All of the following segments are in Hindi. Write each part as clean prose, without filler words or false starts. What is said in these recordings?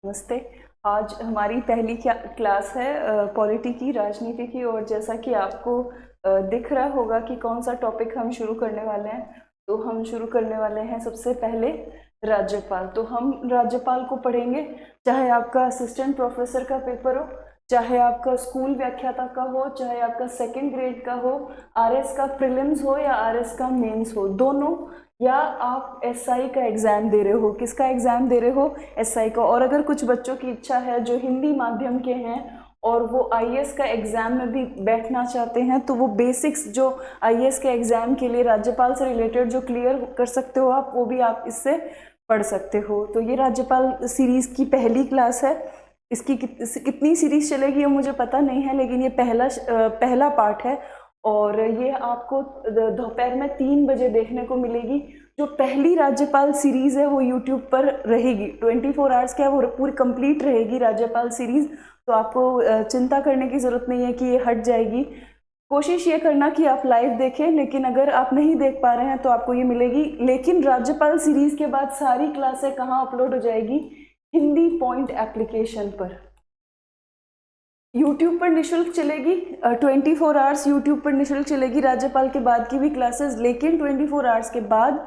नमस्ते। आज हमारी पहली क्लास है पॉलिटी की, राजनीति की। और जैसा कि आपको दिख रहा होगा कि कौन सा टॉपिक हम शुरू करने वाले हैं, तो हम शुरू करने वाले हैं सबसे पहले राज्यपाल। तो हम राज्यपाल को पढ़ेंगे, चाहे आपका असिस्टेंट प्रोफेसर का पेपर हो, चाहे आपका स्कूल व्याख्याता का हो, चाहे आपका सेकेंड ग्रेड का हो, आरएस का प्रीलिम्स हो या आरएस का मेंस हो, दोनों, या आप एसआई का एग्जाम दे रहे हो। किसका एग्जाम दे रहे हो? एसआई का। और अगर कुछ बच्चों की इच्छा है जो हिंदी माध्यम के हैं और वो आईएएस का एग्जाम में भी बैठना चाहते हैं, तो वो बेसिक्स जो आईएएस के एग्जाम के लिए राज्यपाल से रिलेटेड जो क्लियर कर सकते हो आप, वो भी आप इससे पढ़ सकते हो। तो ये राज्यपाल सीरीज की पहली क्लास है। इसकी कितनी सीरीज चलेगी ये मुझे पता नहीं है, लेकिन ये पहला पार्ट है और ये आपको दोपहर में 3 बजे देखने को मिलेगी। जो पहली राज्यपाल सीरीज है वो यूट्यूब पर रहेगी 24 आवर्स क्या, वो पूरी कंप्लीट रहेगी राज्यपाल सीरीज। तो आपको चिंता करने की ज़रूरत नहीं है कि ये हट जाएगी। कोशिश ये करना कि आप लाइव देखें, लेकिन अगर आप नहीं देख पा रहे हैं तो आपको ये मिलेगी। लेकिन राज्यपाल सीरीज के बाद सारी क्लासें कहाँ अपलोड हो जाएगी? हिंदी पॉइंट एप्लीकेशन पर, यूट्यूब पर निशुल्क चलेगी। 24 आवर्स यूट्यूब पर निशुल्क चलेगी राज्यपाल के बाद की भी क्लासेस। लेकिन 24 आवर्स के बाद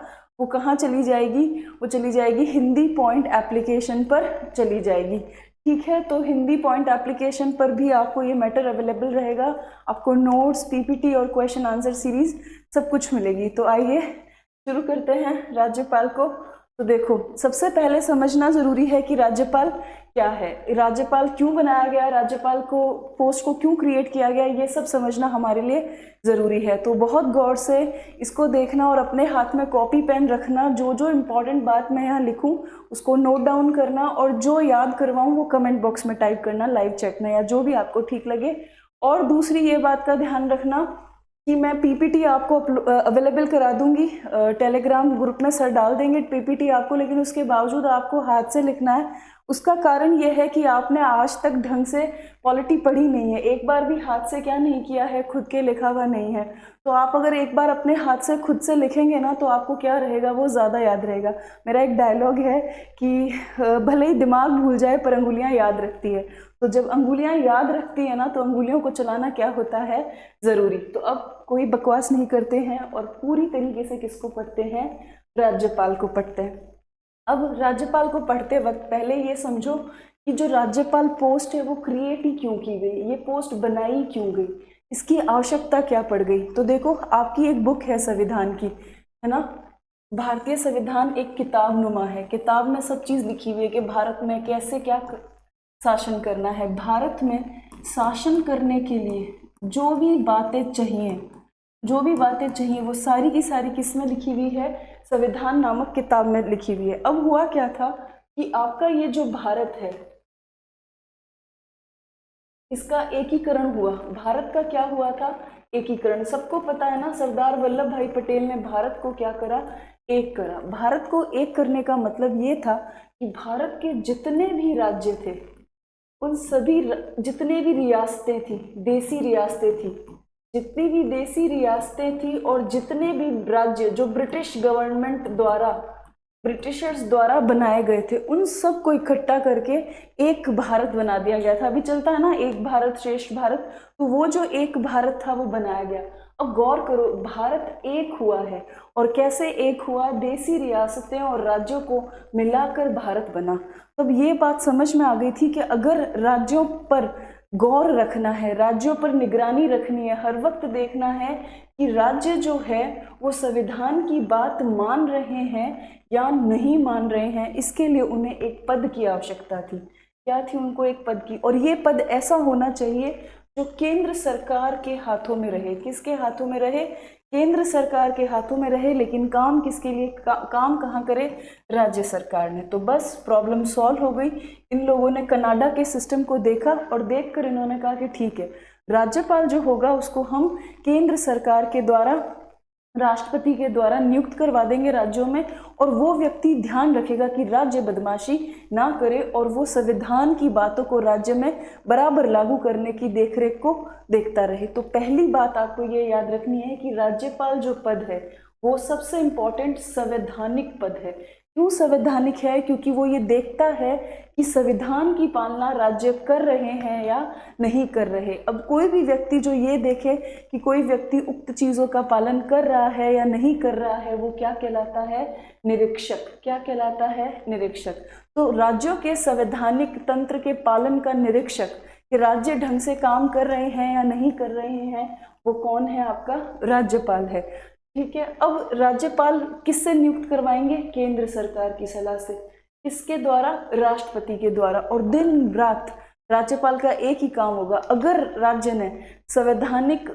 वो कहाँ चली जाएगी? वो चली जाएगी हिंदी पॉइंट एप्लीकेशन पर चली जाएगी। ठीक है, तो हिंदी पॉइंट एप्लीकेशन पर भी आपको ये मैटर अवेलेबल रहेगा। आपको नोट्स, पीपीटी और क्वेश्चन आंसर सीरीज सब कुछ मिलेगी। तो आइए शुरू करते हैं राज्यपाल को। तो देखो, सबसे पहले समझना जरूरी है कि राज्यपाल क्या है, राज्यपाल क्यों बनाया गया, राज्यपाल को पोस्ट को क्यों क्रिएट किया गया, ये सब समझना हमारे लिए ज़रूरी है। तो बहुत गौर से इसको देखना और अपने हाथ में कॉपी पेन रखना। जो जो इम्पोर्टेंट बात मैं यहाँ लिखूँ उसको नोट डाउन करना, और जो याद करवाऊँ वो कमेंट बॉक्स में टाइप करना लाइव चैट में, या जो भी आपको ठीक लगे। और दूसरी ये बात का ध्यान रखना कि मैं पीपीटी आपको अवेलेबल करा दूंगी, टेलीग्राम ग्रुप में सर डाल देंगे पीपीटी आपको, लेकिन उसके बावजूद आपको हाथ से लिखना है। उसका कारण यह है कि आपने आज तक ढंग से पॉलिटी पढ़ी नहीं है, एक बार भी हाथ से क्या नहीं किया है, खुद के लिखा हुआ नहीं है। तो आप अगर एक बार अपने हाथ से खुद से लिखेंगे ना, तो आपको क्या रहेगा, वो ज़्यादा याद रहेगा। मेरा एक डायलॉग है कि भले ही दिमाग भूल जाए पर अंगुलियाँ याद रखती है। तो जब अंगुलियाँ याद रखती है ना, तो अंगुलियों को चलाना क्या होता है, ज़रूरी। तो अब कोई बकवास नहीं करते हैं और पूरी तरीके से किसको पढ़ते हैं? राज्यपाल को पढ़ते हैं। अब राज्यपाल को पढ़ते वक्त पहले ये समझो कि जो राज्यपाल पोस्ट है वो क्रिएट ही क्यों की गई, ये पोस्ट बनाई क्यों गई, इसकी आवश्यकता क्या पड़ गई। तो देखो, आपकी एक बुक है संविधान की, है ना। भारतीय संविधान एक किताब नुमा है, किताब में सब चीज़ लिखी हुई है कि भारत में कैसे क्या शासन करना है। भारत में शासन करने के लिए जो भी बातें चाहिए, जो भी बातें चाहिए वो सारी की सारी किस में लिखी हुई है? संविधान नामक किताब में लिखी हुई है। अब हुआ क्या था कि आपका ये जो भारत है, इसका एकीकरण हुआ। भारत का क्या हुआ था? एकीकरण। सबको पता है ना, सरदार वल्लभ भाई पटेल ने भारत को क्या करा? एक करा। भारत को एक करने का मतलब ये था कि भारत के जितने भी राज्य थे, उन सभी जितने भी रियासतें थी, देसी रियासतें थी, जितनी भी देसी रियासतें थी और जितने भी राज्य जो ब्रिटिश गवर्नमेंट द्वारा, ब्रिटिशर्स द्वारा बनाए गए थे, उन सब को इकट्ठा करके एक भारत बना दिया गया था। अभी चलता है ना एक भारत श्रेष्ठ भारत, तो वो जो एक भारत था वो बनाया गया। अब गौर करो, भारत एक हुआ है। और कैसे एक हुआ? देसी रियासतें और राज्यों को मिलाकर भारत बना। तब ये बात समझ में आ गई थी कि अगर राज्यों पर गौर रखना है, राज्यों पर निगरानी रखनी है, हर वक्त देखना है कि राज्य जो है वो संविधान की बात मान रहे हैं या नहीं मान रहे हैं, इसके लिए उन्हें एक पद की आवश्यकता थी। क्या थी? उनको एक पद की। और ये पद ऐसा होना चाहिए जो केंद्र सरकार के हाथों में रहे। किसके हाथों में रहे? केंद्र सरकार के हाथों में रहे। लेकिन काम किसके लिए? काम कहाँ करे? राज्य सरकार ने। तो बस प्रॉब्लम सॉल्व हो गई। इन लोगों ने कनाडा के सिस्टम को देखा और देखकर इन्होंने कहा कि ठीक है, राज्यपाल जो होगा उसको हम केंद्र सरकार के द्वारा, राष्ट्रपति के द्वारा नियुक्त करवा देंगे राज्यों में, और वो व्यक्ति ध्यान रखेगा कि राज्य बदमाशी ना करे और वो संविधान की बातों को राज्य में बराबर लागू करने की देखरेख को देखता रहे। तो पहली बात आपको ये याद रखनी है कि राज्यपाल जो पद है वो सबसे इम्पोर्टेंट संवैधानिक पद है। क्यों संवैधानिक है? क्योंकि वो ये देखता है कि संविधान की पालना राज्य कर रहे हैं या नहीं कर रहे। अब कोई भी व्यक्ति जो ये देखे कि कोई व्यक्ति उक्त चीज़ों का पालन कर रहा है या नहीं कर रहा है, वो क्या कहलाता है? निरीक्षक। क्या कहलाता है? निरीक्षक। तो राज्यों के संवैधानिक तंत्र के पालन का निरीक्षक, कि राज्य ढंग से काम कर रहे हैं या नहीं कर रहे हैं, वो कौन है? आपका राज्यपाल है। ठीक है। अब राज्यपाल किससे नियुक्त करवाएंगे? केंद्र सरकार की सलाह से। किसके द्वारा? राष्ट्रपति के द्वारा। और दिन रात राज्यपाल का एक ही काम होगा, अगर राज्य ने संवैधानिक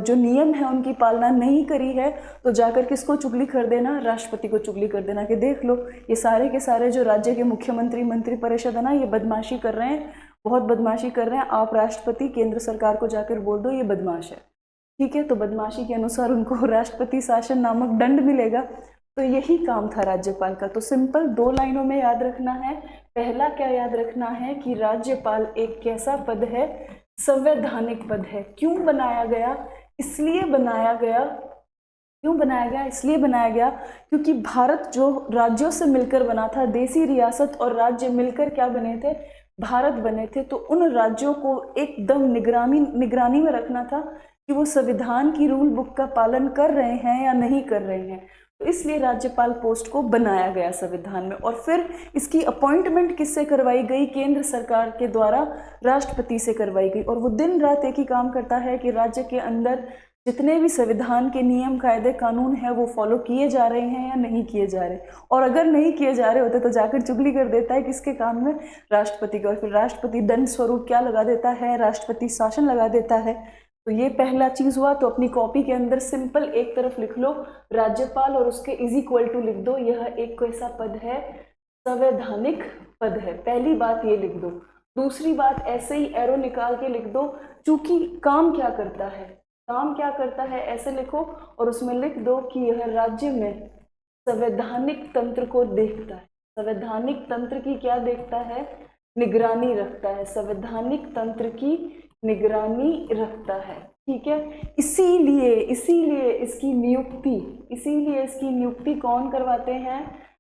जो नियम है उनकी पालना नहीं करी है तो जाकर किसको चुगली कर देना? राष्ट्रपति को चुगली कर देना कि देख लो ये सारे के सारे जो राज्य के मुख्यमंत्री मंत्रिपरिषद है ना, ये बदमाशी कर रहे हैं, बहुत बदमाशी कर रहे हैं। आप राष्ट्रपति केंद्र सरकार को जाकर बोल दो ये बदमाश है। ठीक है। तो बदमाशी के अनुसार उनको राष्ट्रपति शासन नामक दंड मिलेगा। तो यही काम था राज्यपाल का। तो सिंपल 2 लाइनों में याद रखना है। पहला क्या याद रखना है कि राज्यपाल एक कैसा पद है? संवैधानिक पद है। क्यों बनाया गया? इसलिए बनाया गया। क्यों बनाया गया? इसलिए बनाया गया क्योंकि भारत जो राज्यों से मिलकर बना था, देसी रियासत और राज्य मिलकर क्या बने थे? भारत बने थे। तो उन राज्यों को एकदम निगरानी में रखना था कि वो संविधान की रूल बुक का पालन कर रहे हैं या नहीं कर रहे हैं। तो इसलिए राज्यपाल पोस्ट को बनाया गया संविधान में। और फिर इसकी अपॉइंटमेंट किससे करवाई गई? केंद्र सरकार के द्वारा राष्ट्रपति से करवाई गई। और वो दिन रात एक ही काम करता है कि राज्य के अंदर जितने भी संविधान के नियम कायदे कानून हैं वो फॉलो किए जा रहे हैं या नहीं किए जा रहे। और अगर नहीं किए जा रहे होते तो जाकर चुगली कर देता है किसके काम में? राष्ट्रपति का। और फिर राष्ट्रपति दंड स्वरूप क्या लगा देता है? राष्ट्रपति शासन लगा देता है। तो ये पहला चीज हुआ। तो अपनी कॉपी के अंदर सिंपल एक तरफ लिख लो राज्यपाल और उसके इज इक्वल टू लिख दो यह एक कैसा पद है? संवैधानिक पद है। पहली बात ये लिख दो। दूसरी बात ऐसे ही एरो निकाल के लिख दो, चूंकि काम क्या करता है? काम क्या करता है ऐसे लिखो और उसमें लिख दो कि यह राज्य में संवैधानिक तंत्र को देखता है। संवैधानिक तंत्र की क्या देखता है? निगरानी रखता है। संवैधानिक तंत्र की निगरानी रखता है। ठीक है। इसीलिए इसकी नियुक्ति कौन करवाते हैं?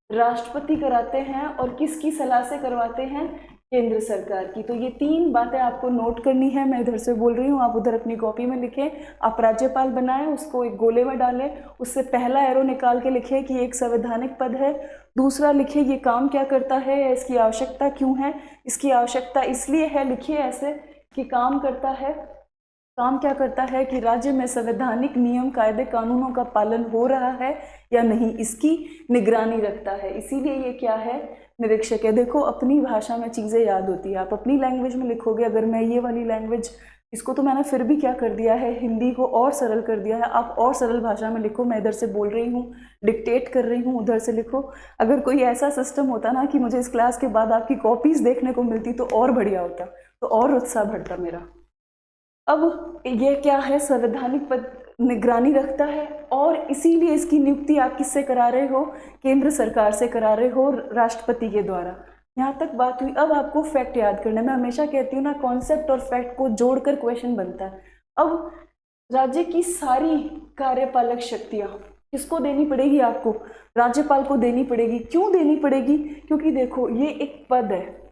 राष्ट्रपति कराते हैं। और किसकी सलाह से करवाते हैं? केंद्र सरकार की। तो ये 3 बातें आपको नोट करनी है। मैं इधर से बोल रही हूँ, आप उधर अपनी कॉपी में लिखें। आप राज्यपाल बनाएं, उसको एक गोले में डालें, उससे पहला एरो निकाल के लिखें कि एक संवैधानिक पद है। दूसरा लिखिए ये काम क्या करता है या इसकी आवश्यकता क्यों है? इसकी आवश्यकता इसलिए है, लिखिए ऐसे कि काम करता है। काम क्या करता है कि राज्य में संवैधानिक नियम कायदे कानूनों का पालन हो रहा है या नहीं, इसकी निगरानी रखता है। इसीलिए ये क्या है? निरीक्षक है। देखो अपनी भाषा में चीज़ें याद होती है। आप अपनी लैंग्वेज में लिखोगे, अगर मैं ये वाली लैंग्वेज, इसको तो मैंने फिर भी क्या कर दिया है, हिंदी को और सरल कर दिया है। आप और सरल भाषा में लिखो। मैं इधर से बोल रही हूँ, डिक्टेट कर रही हूँ, उधर से लिखो। अगर कोई ऐसा सिस्टम होता ना कि मुझे इस क्लास के बाद आपकी कॉपीज देखने को मिलती तो और बढ़िया होता, तो और उत्साह बढ़ता मेरा। अब ये क्या है? संवैधानिक पद निगरानी रखता है और इसीलिए इसकी नियुक्ति आप किससे करा रहे हो? केंद्र सरकार से करा रहे हो, राष्ट्रपति के द्वारा। यहाँ तक बात हुई। अब आपको फैक्ट याद करना। मैं हमेशा कहती हूँ ना, कॉन्सेप्ट और फैक्ट को जोड़कर क्वेश्चन बनता है। अब राज्य की सारी कार्यपालक शक्तियाँ किसको देनी पड़ेगी? आपको राज्यपाल को देनी पड़ेगी। क्यों देनी पड़ेगी? क्योंकि देखो ये एक पद है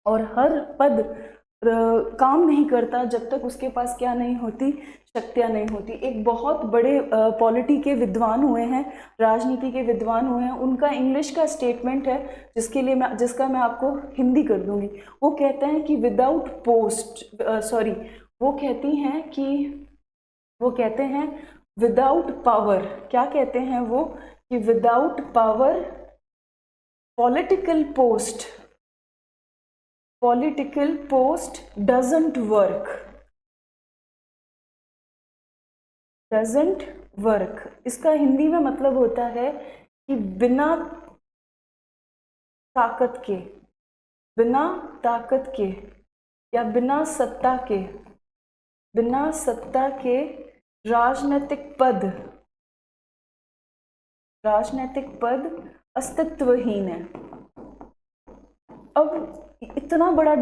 और हर पद काम नहीं करता जब तक उसके पास क्या नहीं होती? शक्तियाँ नहीं होती। एक बहुत बड़े पॉलिटी के विद्वान हुए हैं, राजनीति के विद्वान हुए हैं, उनका इंग्लिश का स्टेटमेंट है जिसका मैं आपको हिंदी कर दूंगी। वो कहते हैं कि वो कहते हैं विदाउट पावर। क्या कहते हैं वो? कि without power political post doesn't work. इसका हिंदी में मतलब होता है कि बिना ताकत के या बिना सत्ता के राजनीतिक पद अस्तित्वहीन है। अब इतना बड़ा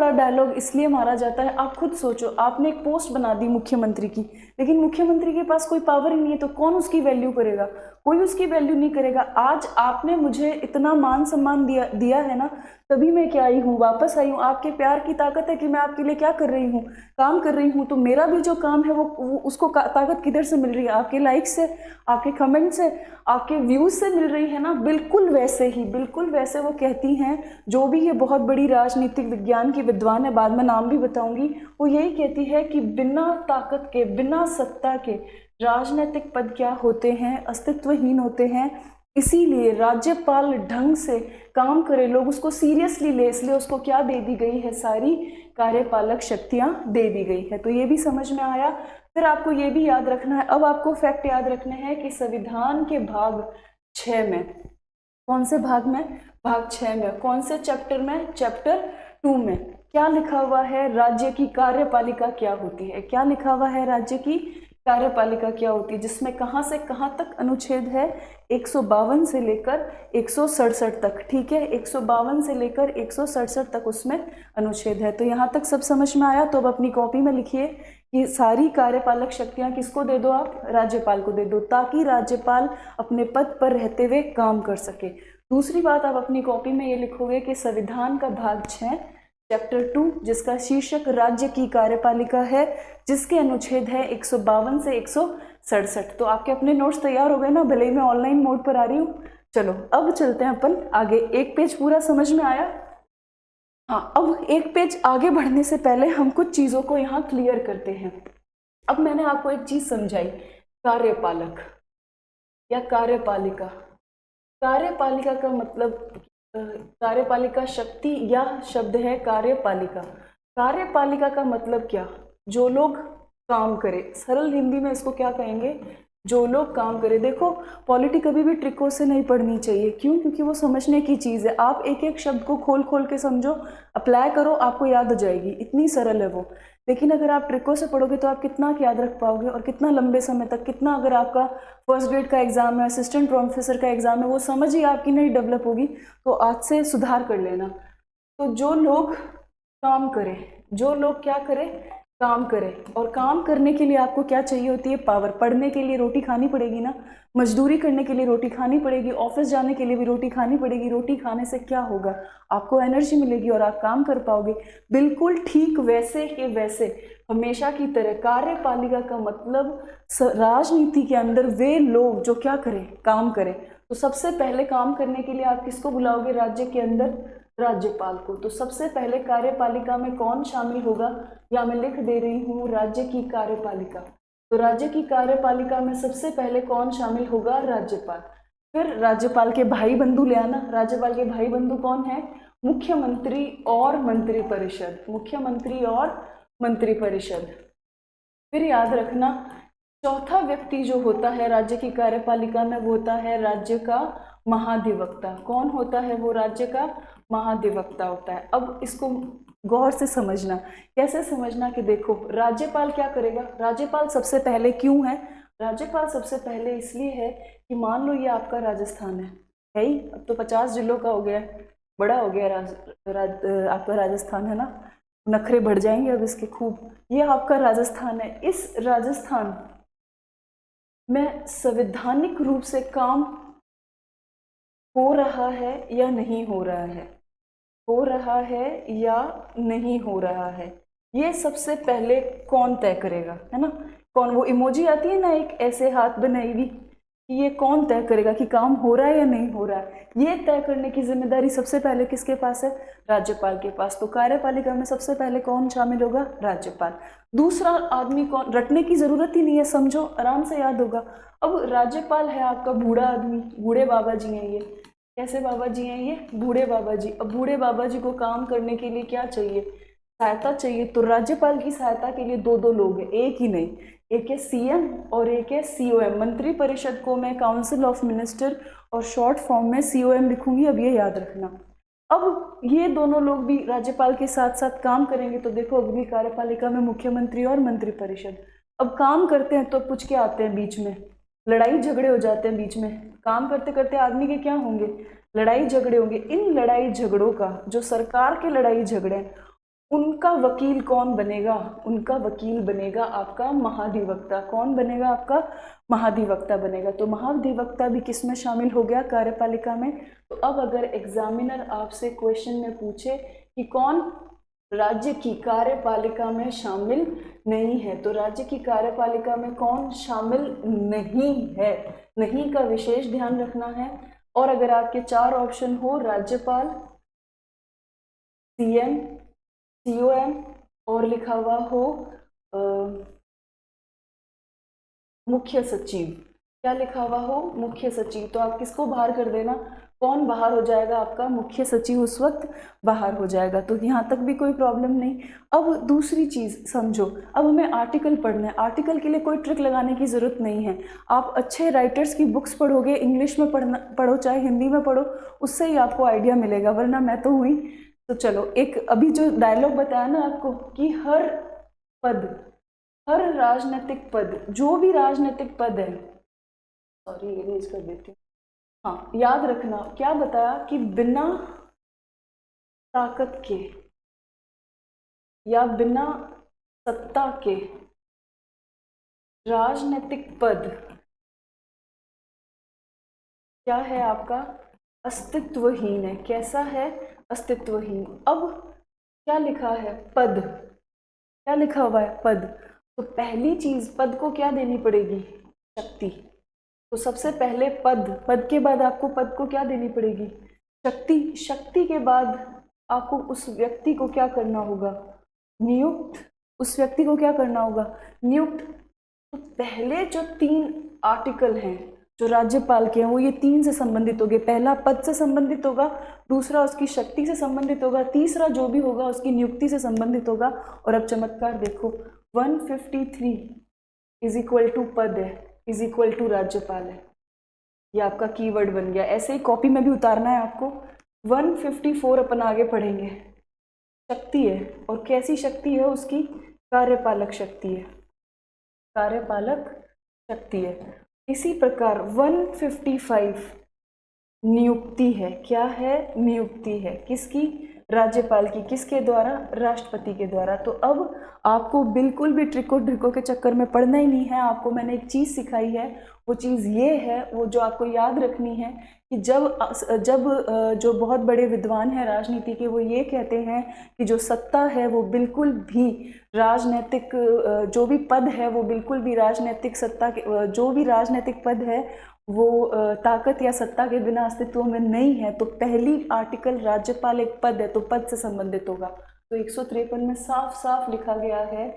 डायलॉग इसलिए मारा जाता है। आप खुद सोचो, आपने एक पोस्ट बना दी मुख्यमंत्री की, लेकिन मुख्यमंत्री के पास कोई पावर ही नहीं है, तो कौन उसकी वैल्यू करेगा? कोई उसकी वैल्यू नहीं करेगा। आज आपने मुझे इतना मान सम्मान दिया है ना, तभी मैं क्या आई हूँ, वापस आई हूँ। आपके प्यार की ताकत है कि मैं आपके लिए क्या कर रही हूँ, काम कर रही हूँ। तो मेरा भी जो काम है वो उसको ताकत किधर से मिल रही है, आपके लाइक से, आपके कमेंट से, आपके व्यूज से मिल रही है ना। बिल्कुल वैसे ही, बिल्कुल वैसे वो कहती हैं, जो भी ये बहुत बड़ी राजनीतिक विज्ञान की विद्वान है, बाद में नाम भी बताऊंगी, वो यही कहती है कि बिना ताकत के, बिना सत्ता के राजनीतिक पद क्या होते हैं, अस्तित्वहीन होते हैं। इसीलिए राज्यपाल ढंग से काम करे, लोग उसको सीरियसली ले, इसलिए उसको क्या दे दी गई है, सारी कार्यपालक शक्तियां दे दी गई है। तो ये भी समझ में आया। फिर आपको ये भी याद रखना है, अब आपको फैक्ट याद रखने हैं कि संविधान के भाग 6 में, कौन से भाग में, भाग 6 में, कौन से चैप्टर में, चैप्टर 2 में क्या लिखा हुआ है, राज्य की कार्यपालिका क्या होती है। क्या लिखा हुआ है, राज्य की कार्यपालिका क्या होती है, जिसमें कहाँ से कहाँ तक अनुच्छेद है, 152 से लेकर 167 तक। ठीक है, 152 से लेकर 167 तक उसमें अनुच्छेद है। तो यहाँ तक सब समझ में आया। तो अब अपनी कॉपी में लिखिए कि सारी कार्यपालक शक्तियाँ किसको दे दो, आप राज्यपाल को दे दो, ताकि राज्यपाल अपने पद पर रहते हुए काम कर सके। दूसरी बात, आप अपनी कॉपी में ये लिखोगे कि संविधान का भाग 6 चैप्टर 2, जिसका शीर्षक राज्य की कार्यपालिका है, जिसके अनुच्छेद है 152 से 167। तो आपके अपने नोट्स तैयार हो गए ना, भले ही मैं ऑनलाइन मोड पर आ रही हूँ। चलो अब चलते हैं अपन आगे। एक पेज पूरा समझ में आया। हाँ, अब एक पेज आगे बढ़ने से पहले हम कुछ चीजों को यहाँ क्लियर करते हैं। अब मैंने आपको एक चीज समझाई, कार्यपालक या कार्यपालिका। कार्यपालिका का मतलब, कार्यपालिका शक्ति या शब्द है कार्यपालिका। कार्यपालिका का मतलब क्या, जो लोग काम करे। सरल हिंदी में इसको क्या कहेंगे, जो लोग काम करे। देखो, पॉलिटी कभी भी ट्रिकों से नहीं पढ़नी चाहिए। क्यों? क्योंकि वो समझने की चीज़ है। आप एक एक शब्द को खोल खोल के समझो, अप्लाई करो, आपको याद हो जाएगी, इतनी सरल है वो। लेकिन अगर आप ट्रिकों से पढ़ोगे तो आप कितना याद रख पाओगे, और कितना लंबे समय तक, कितना, अगर आपका फर्स्ट ग्रेड का एग्जाम है, असिस्टेंट प्रोफेसर का एग्जाम है, वो समझ ही आपकी नहीं डेवलप होगी। तो आज से सुधार कर लेना। तो जो लोग काम करें, जो लोग क्या करें, काम करें। और काम करने के लिए आपको क्या चाहिए होती है, पावर। पढ़ने के लिए रोटी खानी पड़ेगी ना, मजदूरी करने के लिए रोटी खानी पड़ेगी, ऑफिस जाने के लिए भी रोटी खानी पड़ेगी। रोटी खाने से क्या होगा, आपको एनर्जी मिलेगी और आप काम कर पाओगे। बिल्कुल ठीक वैसे के वैसे हमेशा की तरह कार्यपालिका का मतलब राजनीति के अंदर वे लोग जो क्या करें, काम करें। तो सबसे पहले काम करने के लिए आप किसको बुलाओगे राज्य के अंदर, राज्यपाल को। तो सबसे पहले कार्यपालिका में कौन शामिल होगा, या मैं लिख दे रही हूँ राज्य की कार्यपालिका। तो राज्य की कार्यपालिका में सबसे पहले कौन शामिल होगा, राज्यपाल। फिर राज्यपाल के भाई बंधु ले आना। राज्यपाल के भाई बंधु कौन है, मुख्यमंत्री और मंत्रिपरिषद, मुख्यमंत्री और मंत्रिपरिषद। फिर याद रखना, चौथा व्यक्ति जो होता है राज्य की कार्यपालिका में, वो होता है राज्य का महाधिवक्ता। कौन होता है वो, राज्य का महाधिवक्ता होता है। अब इसको गौर से समझना। कैसे समझना कि देखो, राज्यपाल क्या करेगा, राज्यपाल सबसे पहले क्यों है, राज्यपाल सबसे पहले इसलिए है कि मान लो ये आपका राजस्थान है ही, अब तो 50 जिलों का हो गया, बड़ा हो गया आपका राजस्थान, है ना, नखरे बढ़ जाएंगे अब इसके खूब। ये आपका राजस्थान है। इस राजस्थान में संवैधानिक रूप से काम हो रहा है या नहीं हो रहा है, हो रहा है या नहीं हो रहा है, ये सबसे पहले कौन तय करेगा, है ना। कौन, वो इमोजी आती है ना एक ऐसे हाथ बनाई हुई, कि ये कौन तय करेगा कि काम हो रहा है या नहीं हो रहा है। ये तय करने की जिम्मेदारी सबसे पहले किसके पास है, राज्यपाल के पास। तो कार्यपालिका में सबसे पहले कौन शामिल होगा, राज्यपाल। दूसरा आदमी कौन, रटने की जरूरत ही नहीं है, समझो, आराम से याद होगा। अब राज्यपाल है आपका बूढ़ा आदमी, बूढ़े बाबा जी हैं ये। कैसे बाबा जी हैं ये, बूढ़े बाबा जी। अब बूढ़े बाबा जी को काम करने के लिए क्या चाहिए, सहायता चाहिए। तो राज्यपाल की सहायता के लिए दो दो लोग हैं, एक ही नहीं, एक है सीएम और एक है सीओएम। मंत्रिपरिषद को मैं काउंसिल ऑफ मिनिस्टर और शॉर्ट फॉर्म में सीओएम लिखूंगी, अब ये याद रखना। अब ये दोनों लोग भी राज्यपाल के साथ साथ काम करेंगे। तो देखो, अगली कार्यपालिका में मुख्यमंत्री और मंत्रिपरिषद। अब काम करते हैं तो कुछ क्या आते हैं बीच में, लड़ाई झगड़े हो जाते हैं बीच में। काम करते करते आदमी के क्या होंगे, लड़ाई झगड़े होंगे। इन लड़ाई झगड़ों का, जो सरकार के लड़ाई झगड़े हैं, उनका वकील कौन बनेगा, उनका वकील बनेगा आपका महाधिवक्ता। कौन बनेगा, आपका महाधिवक्ता बनेगा। तो महाधिवक्ता भी किस में शामिल हो गया? कार्यपालिका में। तो अब अगर एग्जामिनर आपसे क्वेश्चन में पूछे कि कौन राज्य की कार्यपालिका में शामिल नहीं है, तो राज्य की कार्यपालिका में कौन शामिल नहीं है, नहीं का विशेष ध्यान रखना है। और अगर आपके 4 ऑप्शन हो, राज्यपाल, सीएम, सीओएम और लिखा हुआ हो मुख्य सचिव, क्या लिखा हुआ हो? मुख्य सचिव, तो आप किसको बाहर कर देना? कौन बाहर हो जाएगा? आपका मुख्य सचिव उस वक्त बाहर हो जाएगा। तो यहाँ तक भी कोई प्रॉब्लम नहीं। अब दूसरी चीज़ समझो, अब हमें आर्टिकल पढ़ना है। आर्टिकल के लिए कोई ट्रिक लगाने की ज़रूरत नहीं है। आप अच्छे राइटर्स की बुक्स पढ़ोगे, इंग्लिश में पढ़ो चाहे हिंदी में पढ़ो, उससे ही आपको आइडिया मिलेगा, वरना मैं तो हुई। तो चलो, एक अभी जो डायलॉग बताया ना आपको कि हर पद, हर राजनीतिक पद, जो भी राजनीतिक पद है, सॉरी इरेज कर देती हूँ, हाँ याद रखना, क्या बताया कि बिना ताकत के या बिना सत्ता के राजनीतिक पद क्या है आपका? अस्तित्वहीन है। कैसा है? अस्तित्वहीन। अब क्या लिखा है? पद, क्या लिखा हुआ है? पद। तो पहली चीज पद को क्या देनी पड़ेगी? शक्ति। तो सबसे पहले पद, पद के बाद आपको पद को क्या देनी पड़ेगी? शक्ति। शक्ति के बाद आपको उस व्यक्ति को क्या करना होगा? नियुक्त। उस व्यक्ति को क्या करना होगा? नियुक्त। तो पहले जो 3 आर्टिकल हैं जो राज्यपाल के हैं, वो ये 3 से संबंधित होंगे। पहला पद से संबंधित होगा, दूसरा उसकी शक्ति से संबंधित होगा, तीसरा जो भी होगा उसकी नियुक्ति से संबंधित होगा। और अब चमत्कार देखो, 153 इज इक्वल टू पद है, इज इक्वल टू राज्यपाल है। ये आपका कीवर्ड बन गया। ऐसे ही कॉपी में भी उतारना है आपको। 154 अपन आगे पढ़ेंगे, शक्ति है। और कैसी शक्ति है उसकी? कार्यपालक शक्ति है, कार्यपालक शक्ति है। इसी प्रकार 155 नियुक्ति है। क्या है? नियुक्ति है। किसकी? राज्यपाल की। किसके द्वारा? राष्ट्रपति के द्वारा। तो अब आपको बिल्कुल भी ट्रिको के चक्कर में पड़ना ही नहीं है। आपको मैंने एक चीज़ सिखाई है, वो चीज़ ये है, वो जो आपको याद रखनी है कि जब जो बहुत बड़े विद्वान हैं राजनीति के, वो ये कहते हैं कि जो सत्ता है वो बिल्कुल भी राजनीतिक, जो भी पद है वो बिल्कुल भी राजनीतिक सत्ता के, जो भी राजनीतिक पद है वो ताकत या सत्ता के बिना अस्तित्व में नहीं है। तो पहली आर्टिकल राज्यपाल एक पद है, तो पद से संबंधित होगा। तो 153 में साफ साफ लिखा गया है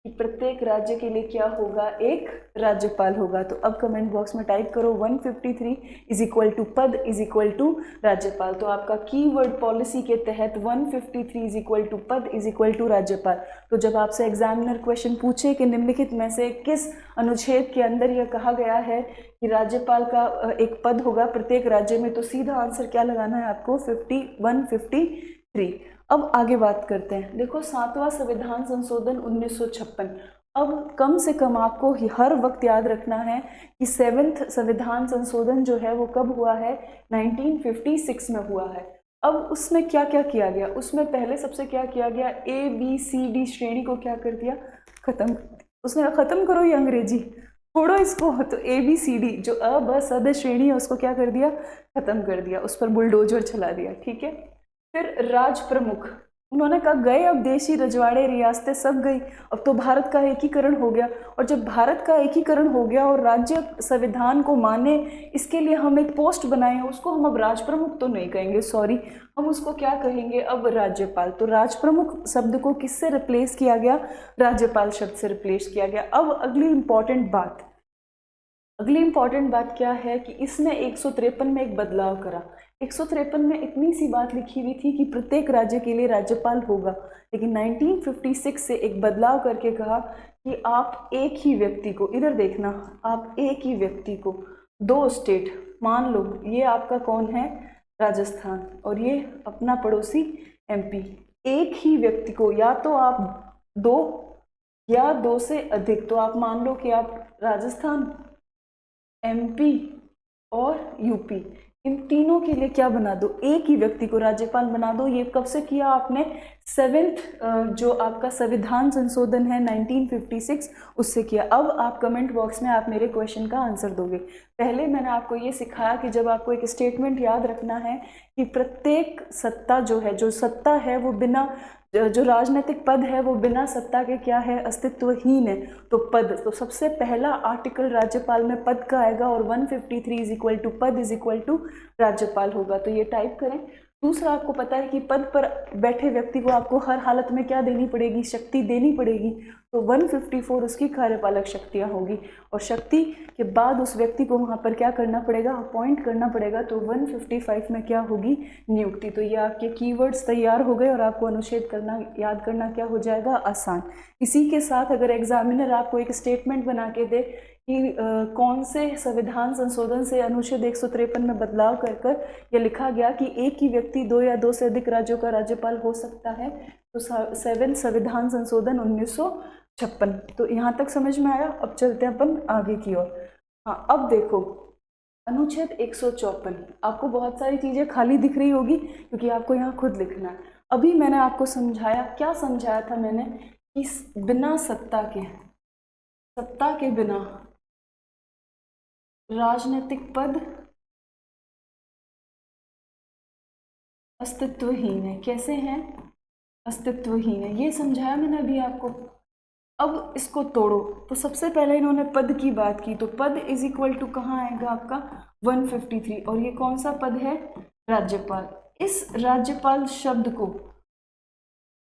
कि प्रत्येक राज्य के लिए क्या होगा? एक राज्यपाल होगा। तो अब कमेंट बॉक्स में टाइप करो 153 इज इक्वल टू पद इज इक्वल टू राज्यपाल। तो आपका कीवर्ड पॉलिसी के तहत 153 इज इक्वल टू पद इज इक्वल टू राज्यपाल। तो जब आपसे एग्जामिनर क्वेश्चन पूछे कि निम्नलिखित में से किस अनुच्छेद के अंदर यह कहा गया है कि राज्यपाल का एक पद होगा प्रत्येक राज्य में, तो सीधा आंसर क्या लगाना है आपको? 153। अब आगे बात करते हैं। देखो, 7वां संविधान संशोधन 1956। अब कम से कम आपको हर वक्त याद रखना है कि 7th संविधान संशोधन जो है वो कब हुआ है? 1956 में हुआ है। अब उसमें क्या क्या किया गया? उसमें पहले सबसे क्या किया गया? ABCD श्रेणी को क्या कर दिया? खत्म। उसने खत्म करो ये अंग्रेजी, छोड़ो इसको। तो ABCD जो अ ब स द श्रेणी है उसको क्या कर दिया? खत्म कर दिया, उस पर बुलडोजर चला दिया। ठीक है। फिर राज प्रमुख, उन्होंने कहा गए अब देशी रजवाड़े रियासतें सब गई, अब तो भारत का एकीकरण हो गया। और जब भारत का एकीकरण हो गया और राज्य संविधान को माने, इसके लिए हम एक पोस्ट बनाए हैं, उसको हम अब राज प्रमुख तो नहीं कहेंगे, सॉरी, हम उसको क्या कहेंगे? अब राज्यपाल। तो राज प्रमुख शब्द को किससे रिप्लेस किया गया? राज्यपाल शब्द से रिप्लेस किया गया। अब अगली इंपॉर्टेंट बात क्या है कि इसने 153 में एक बदलाव करा। 153 में इतनी सी बात लिखी हुई थी कि प्रत्येक राज्य के लिए राज्यपाल होगा, लेकिन 1956 से एक बदलाव करके कहा कि आप एक ही व्यक्ति को, इधर देखना, आप एक ही व्यक्ति को 2 स्टेट, मान लो ये आपका कौन है? राजस्थान, और ये अपना पड़ोसी MP, एक ही व्यक्ति को या तो आप 2 या 2 से अधिक, तो आप मान लो कि आप राजस्थान, MP और UP, इन तीनों के लिए क्या बना दो, एक ही व्यक्ति को राज्यपाल बना दो। ये कब से किया आपने, 7th जो आपका संविधान संशोधन है 1956 उससे किया। अब आप कमेंट बॉक्स में आप मेरे क्वेश्चन का आंसर दोगे। पहले मैंने आपको ये सिखाया कि जब आपको एक स्टेटमेंट याद रखना है कि प्रत्येक सत्ता जो है, जो सत्ता है वो बिना, जो राजनीतिक पद है वो बिना सत्ता के क्या है, अस्तित्वहीन है। तो पद, तो सबसे पहला आर्टिकल राज्यपाल में पद का आएगा और 153 इज इक्वल टू पद इज इक्वल टू राज्यपाल होगा। तो ये टाइप करें। दूसरा, आपको पता है कि पद पर बैठे व्यक्ति को आपको हर हालत में क्या देनी पड़ेगी, शक्ति देनी पड़ेगी। तो 154 उसकी कार्यपालक शक्तियाँ होगी और शक्ति के बाद उस व्यक्ति को वहाँ पर क्या करना पड़ेगा, अपॉइंट करना पड़ेगा। तो 155 में क्या होगी, नियुक्ति। तो ये आपके कीवर्ड्स तैयार हो गए और आपको अनुच्छेद करना, याद करना क्या हो जाएगा, आसान। इसी के साथ अगर एग्जामिनर आपको एक स्टेटमेंट बना के दे कि कौन से संविधान संशोधन से अनुच्छेद 153 में बदलाव कर कर यह लिखा गया कि एक ही व्यक्ति 2 या 2 से अधिक राज्यों का राज्यपाल हो सकता है, तो 7 संविधान संशोधन 1956। तो यहाँ तक समझ में आया। अब चलते हैं अपन आगे की ओर। हाँ, अब देखो अनुच्छेद 154, आपको बहुत सारी चीज़ें खाली दिख रही होगी क्योंकि आपको यहाँ खुद लिखना है। अभी मैंने आपको समझाया, क्या समझाया था मैंने, कि बिना सत्ता के बिना राजनीतिक पद अस्तित्वहीन है। कैसे हैं, अस्तित्वहीन है, ये समझाया मैंने अभी आपको। अब इसको तोड़ो। तो सबसे पहले इन्होंने पद की बात की, तो पद इज इक्वल टू कहाँ आएगा आपका 153, और ये कौन सा पद है, राज्यपाल। इस राज्यपाल शब्द को,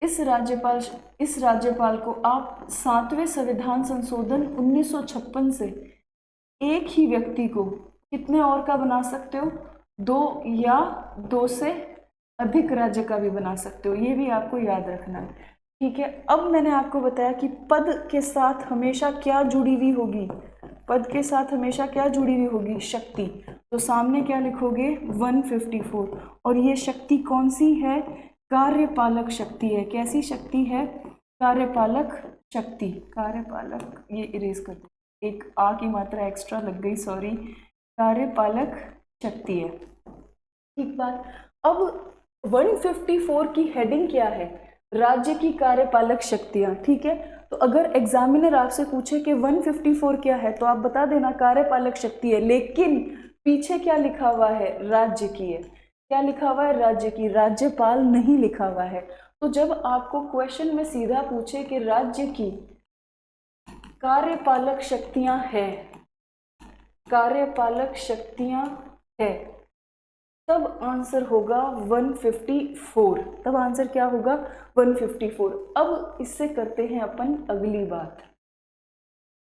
इस राज्यपाल को आप 7वें संविधान संशोधन 1956 से एक ही व्यक्ति को कितने और का बना सकते हो, 2 या 2 से अधिक राज्य का भी बना सकते हो। ये भी आपको याद रखना है, ठीक है। अब मैंने आपको बताया कि पद के साथ हमेशा क्या जुड़ी हुई होगी, पद के साथ हमेशा क्या जुड़ी हुई होगी, शक्ति। तो सामने क्या लिखोगे, 154, और ये शक्ति कौन सी है, कार्यपालक शक्ति है। कैसी शक्ति है, कार्यपालक शक्ति, कार्यपालक, ये इरेज कर दो, एक आ की मात्रा एक्स्ट्रा लग गई, सॉरी, कार्यपालक शक्ति है, ठीक बात। अब 154 की हेडिंग क्या है, राज्य की कार्यपालक शक्तियां, ठीक है। तो अगर एग्जामिनर आपसे पूछे कि 154 क्या है, तो आप बता देना कार्यपालक शक्ति है, लेकिन पीछे क्या लिखा हुआ है, राज्य की है। क्या लिखा हुआ है, राज्य की, राज्यपाल नहीं लिखा हुआ है। तो जब आपको क्वेश्चन में सीधा पूछे कि राज्य की कार्यपालक शक्तियां है, कार्यपालक शक्तियां है, तब आंसर होगा 154। तब आंसर क्या होगा, 154। अब इससे करते हैं अपन अगली बात।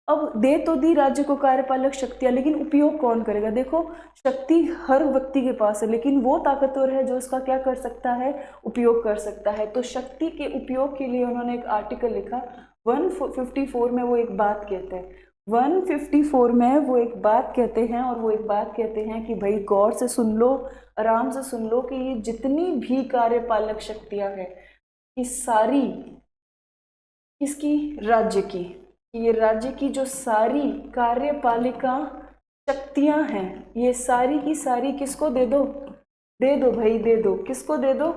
अब दे तो दी राज्य को कार्यपालक शक्तियां, लेकिन उपयोग कौन करेगा। देखो, शक्ति हर व्यक्ति के पास है, लेकिन वो ताकतवर है जो उसका क्या कर सकता है, उपयोग कर सकता है। तो शक्ति के उपयोग के लिए उन्होंने एक आर्टिकल लिखा, 154 में वो एक बात कहते हैं, 154 में वो एक बात कहते हैं, और वो एक बात कहते हैं कि भाई गौर से सुन लो, आराम से सुन लो, कि ये जितनी भी कार्यपालक शक्तियां हैं, ये सारी किसकी, राज्य की। ये राज्य की जो सारी कार्यपालिका शक्तियां हैं, ये सारी की सारी किसको दे दो, दे दो भाई, दे दो, किसको दे दो,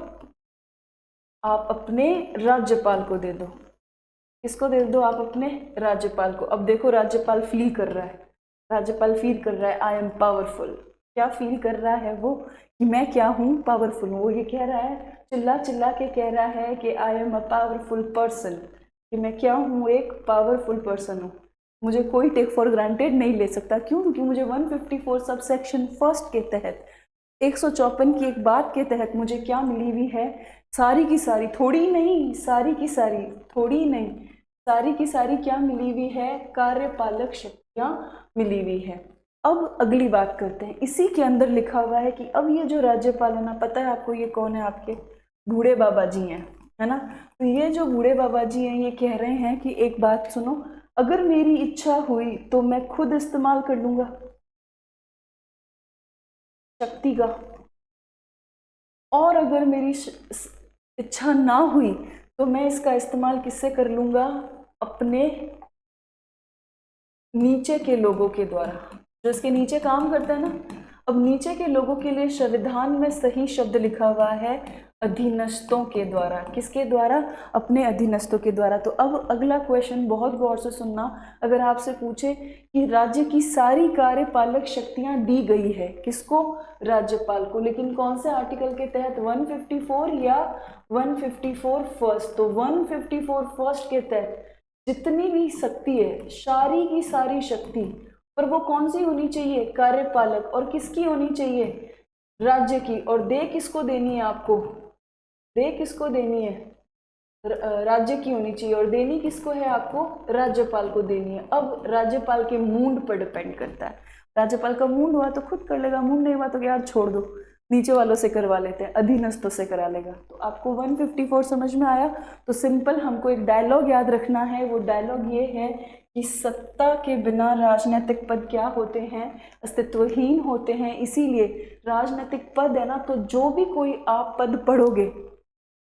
आप अपने राज्यपाल को दे दो। किसको दे दो, आप अपने राज्यपाल को। अब देखो, राज्यपाल फील कर रहा है, राज्यपाल फील कर रहा है, आई एम पावरफुल। क्या फील कर रहा है वो, कि मैं क्या हूँ, पावरफुल हूँ। वो ये कह रहा है, चिल्ला चिल्ला के कह रहा है कि I am a powerful person, कि मैं क्या हूँ, एक पावरफुल पर्सन हूँ। मुझे कोई टेक फॉर ग्रांटेड नहीं ले सकता। क्यों, क्योंकि मुझे 154 सब सेक्शन 1 के तहत, 154 की एक बात के तहत मुझे क्या मिली हुई है, सारी की सारी, थोड़ी नहीं, सारी की सारी, थोड़ी नहीं, सारी की सारी क्या मिली हुई है, कार्यपालक शक्तियाँ मिली हुई है। अब अगली बात करते हैं। इसी के अंदर लिखा हुआ है कि अब ये जो राज्यपाल है ना, पता है आपको ये कौन है, आपके बूढ़े बाबा जी हैं, है ना। तो ये जो बूढ़े बाबा जी हैं, ये कह रहे हैं कि एक बात सुनो, अगर मेरी इच्छा हुई तो मैं खुद इस्तेमाल कर लूंगा शक्ति का, और अगर मेरी इच्छा ना हुई तो मैं इसका इस्तेमाल किससे कर लूंगा, अपने नीचे के लोगों के द्वारा, जो इसके नीचे काम करता है ना। अब नीचे के लोगों के लिए संविधान में सही शब्द लिखा हुआ है अधीनस्थों के द्वारा। किसके द्वारा? अपने अधीनस्थों के द्वारा। तो अब अगला क्वेश्चन बहुत गौर से सुनना। अगर आपसे पूछे कि राज्य की सारी कार्यपालक शक्तियां दी गई है, किसको? राज्यपाल को। लेकिन कौन से आर्टिकल के तहत? 154 या 154 फर्स्ट। तो 154 फर्स्ट के तहत जितनी भी शक्ति है, सारी की सारी शक्ति, पर वो कौन सी होनी चाहिए? कार्यपालक। और किसकी होनी चाहिए? राज्य की। और दे किसको देनी है आपको? दे किसको देनी है? राज्य की होनी चाहिए। और देनी किसको है आपको? राज्यपाल को देनी है। अब राज्यपाल के मूड पर डिपेंड करता है। राज्यपाल का मूड हुआ तो खुद कर लेगा, मूड नहीं हुआ तो यार छोड़ दो, नीचे वालों से करवा लेते हैं, अधीनस्थों से करा लेगा। तो आपको 154 समझ में आया? तो सिंपल हमको एक डायलॉग याद रखना है। वो डायलॉग ये है कि सत्ता के बिना राजनीतिक पद क्या होते हैं? अस्तित्वहीन होते हैं। इसीलिए राजनीतिक पद है ना, तो जो भी कोई आप पद पढ़ोगे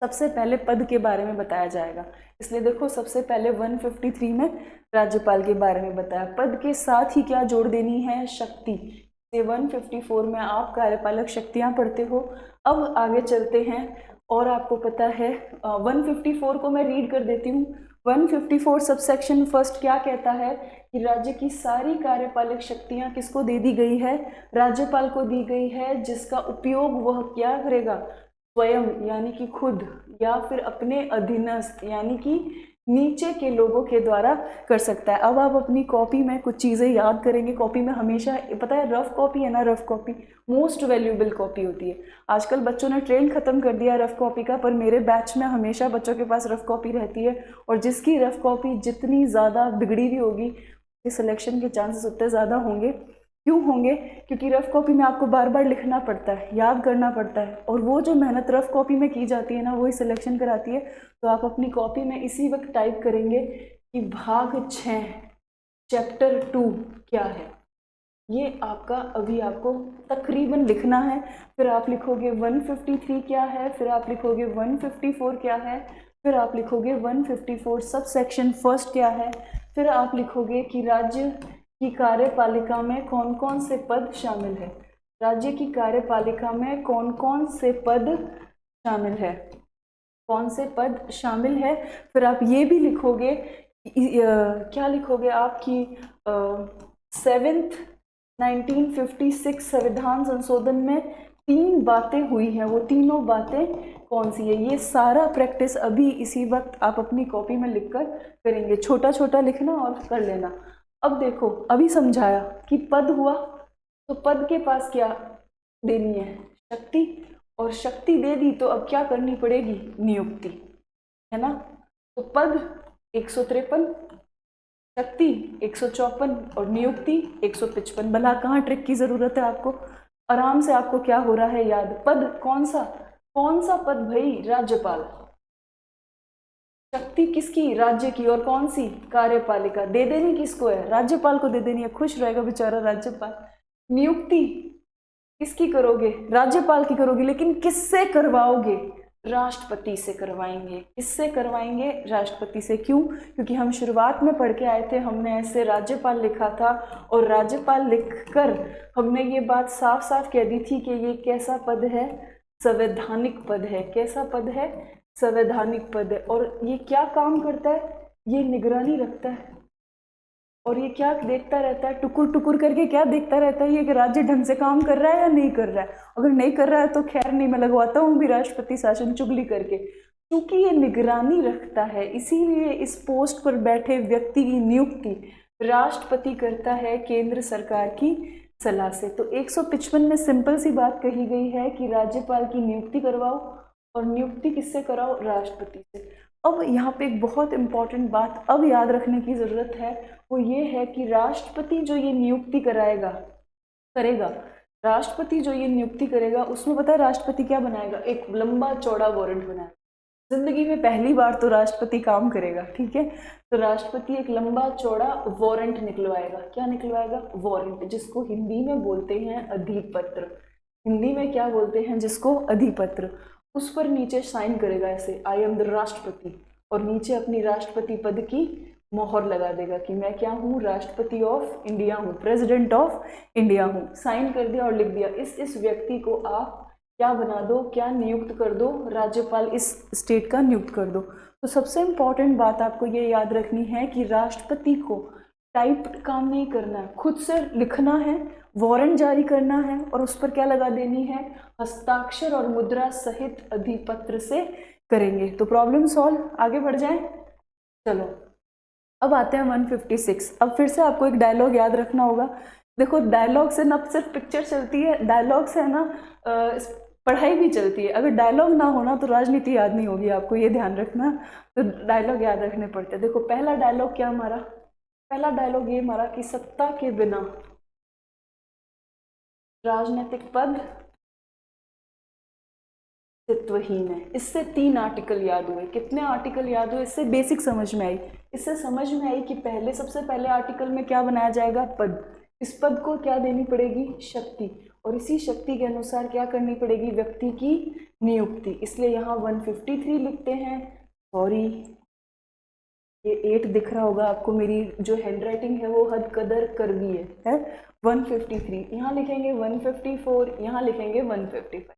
सबसे पहले पद के बारे में बताया जाएगा। इसलिए देखो सबसे पहले 153 में राज्यपाल के बारे में बताया। पद के साथ ही क्या जोड़ देनी है? शक्ति। 154 में आप कार्यपालक शक्तियां पढ़ते हो। अब आगे चलते हैं। और आपको पता है 154 को मैं रीड कर देती हूँ। 154 सबसेक्शन फर्स्ट क्या कहता है कि राज्य की सारी कार्यपालक शक्तियां किसको दे दी गई है? राज्यपाल को दी गई है, जिसका उपयोग वह क्या करेगा? स्वयं यानी कि खुद, या फिर अपने अधीनस्थ यानी कि नीचे के लोगों के द्वारा कर सकता है। अब आप अपनी कॉपी में कुछ चीज़ें याद करेंगे। कॉपी में हमेशा पता है रफ कॉपी है ना, rough copy most valuable copy होती है। आजकल बच्चों ने ट्रेंड खत्म कर दिया रफ कॉपी का, पर मेरे बैच में हमेशा बच्चों के पास रफ कॉपी रहती है। और जिसकी रफ कॉपी जितनी ज़्यादा बिगड़ी हुई होगी, सिलेक्शन के चांसेस उतने ज़्यादा होंगे। क्यों होंगे? क्योंकि रफ कॉपी में आपको बार बार लिखना पड़ता है, याद करना पड़ता है, और वो जो मेहनत रफ कॉपी में की जाती है ना, वही सिलेक्शन कराती है। तो आप अपनी कॉपी में इसी वक्त टाइप करेंगे कि भाग 6 चैप्टर 2 क्या है। ये आपका अभी आपको तकरीबन लिखना है। फिर आप लिखोगे 153 क्या है, फिर आप लिखोगे 154 क्या है, फिर आप लिखोगे 154 सब सेक्शन फर्स्ट क्या है, फिर आप लिखोगे कि राज्य की कार्यपालिका में कौन कौन से पद शामिल है। राज्य की कार्यपालिका में कौन कौन से पद शामिल है, कौन से पद शामिल है। फिर आप ये भी लिखोगे क्या लिखोगे आप कि 7th 1956 संविधान संशोधन में 3 बातें हुई हैं, वो तीनों बातें कौन सी है। ये सारा प्रैक्टिस अभी इसी वक्त आप अपनी कॉपी में लिखकर करेंगे। छोटा छोटा लिखना और कर लेना। अब देखो अभी समझाया कि पद हुआ, तो पद के पास क्या देनी है? शक्ति। और शक्ति दे दी तो अब क्या करनी पड़ेगी? नियुक्ति, है ना। तो पद 153, शक्ति 154 और नियुक्ति 155। भला कहाँ ट्रिक की जरूरत है आपको? आराम से आपको क्या हो रहा है याद। पद कौन सा पद भाई? राज्यपाल। शक्ति किसकी? राज्य की। और कौन सी? कार्यपालिका। दे देनी किसको है? राज्यपाल को दे देनी है। खुश रहेगा बेचारा राज्यपाल। नियुक्ति किसकी करोगे? राज्यपाल की करोगे। लेकिन किससे करवाओगे? राष्ट्रपति से करवाएंगे। किससे करवाएंगे? राष्ट्रपति से। क्यों? क्योंकि हम शुरुआत में पढ़ के आए थे, हमने ऐसे राज्यपाल लिखा था, और राज्यपाल लिखकर हमने ये बात साफ साफ कह दी थी कि ये कैसा पद है? संवैधानिक पद है। कैसा पद है? संवैधानिक पद है। और ये क्या काम करता है? ये निगरानी रखता है। और ये क्या देखता रहता है? टुकुर टुकुर करके क्या देखता रहता है? ये कि राज्य ढंग से काम कर रहा है या नहीं कर रहा है। अगर नहीं कर रहा है तो खैर नहीं, मैं लगवाता हूँ भी राष्ट्रपति शासन चुगली करके। क्योंकि ये निगरानी रखता है, इसीलिए इस पोस्ट पर बैठे व्यक्ति की नियुक्ति राष्ट्रपति करता है केंद्र सरकार की सलाह से। तो 155 में सिंपल सी बात कही गई है कि राज्यपाल की नियुक्ति करवाओ, और नियुक्ति किससे कराओ? राष्ट्रपति से। अब यहाँ पे एक बहुत इंपॉर्टेंट बात अब याद रखने की ज़रूरत है, वो ये है कि राष्ट्रपति जो ये नियुक्ति करेगा, राष्ट्रपति जो ये नियुक्ति करेगा, उसमें पता है राष्ट्रपति क्या बनाएगा? एक लंबा चौड़ा वारंट बनाएगा। जिंदगी में पहली बार तो राष्ट्रपति काम करेगा, ठीक है। तो राष्ट्रपति एक लंबा चौड़ा वारंट निकलवाएगा। क्या निकलवाएगा? वारंट, जिसको हिंदी में बोलते हैं अधिपत्र। हिंदी में क्या बोलते हैं? जिसको अधिपत्र। उस पर नीचे साइन करेगा ऐसे, आई एम द राष्ट्रपति, और नीचे अपनी राष्ट्रपति पद की मोहर लगा देगा कि मैं क्या हूँ, राष्ट्रपति ऑफ इंडिया हूँ, प्रेसिडेंट ऑफ इंडिया हूँ। साइन कर दिया और लिख दिया। इस व्यक्ति को आप क्या बना दो, क्या नियुक्त कर दो, राज्यपाल इस स्टेट का नियुक्त कर दो। तो सबसे इम्पॉर्टेंट बात आपको ये याद रखनी है कि राष्ट्रपति को टाइप काम नहीं करना है, खुद से लिखना है, वारंट जारी करना है और उस पर क्या लगा देनी है, हस्ताक्षर और मुद्रा सहित अधिपत्र से करेंगे। तो प्रॉब्लम सॉल्व, आगे बढ़ जाएं। चलो अब आते हैं 156। अब फिर से आपको एक डायलॉग याद रखना होगा। देखो डायलॉग से न सिर्फ पिक्चर चलती है, डायलॉग से है ना पढ़ाई भी चलती है। अगर डायलॉग ना होना तो राजनीति याद नहीं होगी आपको, ये ध्यान रखना। तो डायलॉग याद रखने पड़ते हैं। देखो पहला डायलॉग क्या हमारा, पहला डायलॉग ये हमारा कि सत्ता के बिना राजनीतिक पद अस्तित्वहीन है। इससे 3 आर्टिकल याद हुए। कितने आर्टिकल याद हुए, इससे बेसिक समझ में आई। इससे समझ में आई कि पहले सबसे पहले आर्टिकल में क्या बनाया जाएगा, पद। इस पद को क्या देनी पड़ेगी, शक्ति, और इसी शक्ति के अनुसार क्या करनी पड़ेगी, व्यक्ति की नियुक्ति। इसलिए यहाँ 153 लिखते हैं। सॉरी ये 8 दिख रहा होगा आपको, मेरी जो हैंडराइटिंग है वो हद कदर कर दी है 153 यहाँ लिखेंगे, 154 यहाँ लिखेंगे, 155।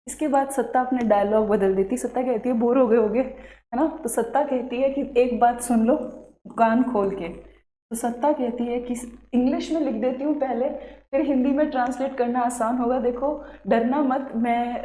इसके बाद सत्ता अपने डायलॉग बदल देती। सत्ता कहती है बोर हो गए होगे, है ना, तो सत्ता कहती है कि एक बात सुन लो कान खोल के। तो सत्ता कहती है कि इंग्लिश में लिख देती हूँ पहले, फिर हिंदी में ट्रांसलेट करना आसान होगा। देखो डरना मत, मैं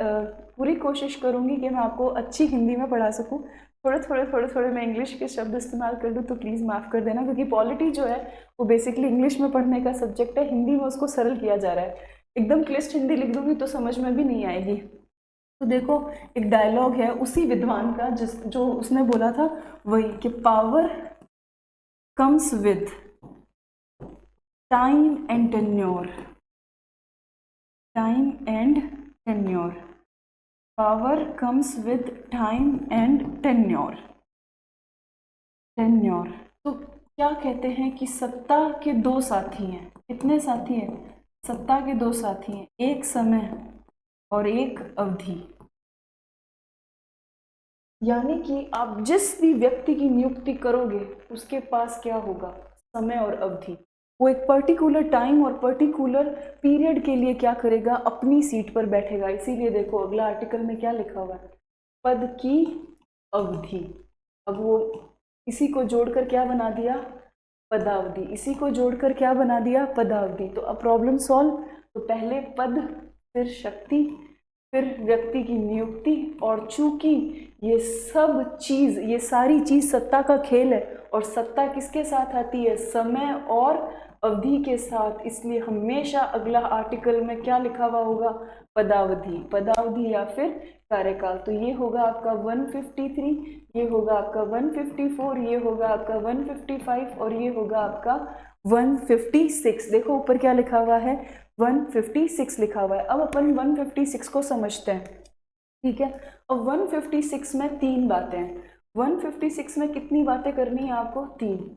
पूरी कोशिश करूँगी कि मैं आपको अच्छी हिंदी में पढ़ा सकूँ। थोड़े मैं इंग्लिश के शब्द इस्तेमाल कर दूँ तो प्लीज़ माफ़ कर देना, क्योंकि पॉलिटी जो है वो बेसिकली इंग्लिश में पढ़ने का सब्जेक्ट है, हिंदी में उसको सरल किया जा रहा है। एकदम क्लिष्ट हिंदी लिख दूँगी तो समझ में भी नहीं आएगी। तो देखो एक डायलॉग है उसी विद्वान का जो उसने बोला था वही, कि power comes with time and tenure, time and tenure, power comes with time and tenure, tenure. तो क्या कहते हैं कि सत्ता के 2 साथी हैं। कितने साथी हैं, सत्ता के 2 साथी हैं, एक समय और एक अवधि। यानी कि आप जिस भी व्यक्ति की नियुक्ति करोगे उसके पास क्या होगा, समय और अवधि। वो एक पर्टिकुलर टाइम और पर्टिकुलर पीरियड के लिए क्या करेगा, अपनी सीट पर बैठेगा। इसीलिए देखो अगला आर्टिकल में क्या लिखा हुआ है, पद की अवधि। अब वो इसी को जोड़कर क्या बना दिया, पदावधि। इसी को जोड़कर क्या बना दिया, पदावधि। तो अब प्रॉब्लम सॉल्व। तो पहले पद, फिर शक्ति, फिर व्यक्ति की नियुक्ति। और चूंकि ये सब चीज़, ये सारी चीज़ सत्ता का खेल है और सत्ता किसके साथ आती है, समय और अवधि के साथ, इसलिए हमेशा अगला आर्टिकल में क्या लिखा हुआ होगा, पदावधि, पदावधि या फिर कार्यकाल। तो ये होगा आपका 153, ये होगा आपका 154, ये होगा आपका 155 और ये होगा आपका 156। देखो ऊपर क्या लिखा हुआ है, 156 लिखा हुआ है। अब अपन 156 को समझते हैं, ठीक है। अब 156 में 3 बातें हैं। 156 में कितनी बातें करनी है आपको, 3।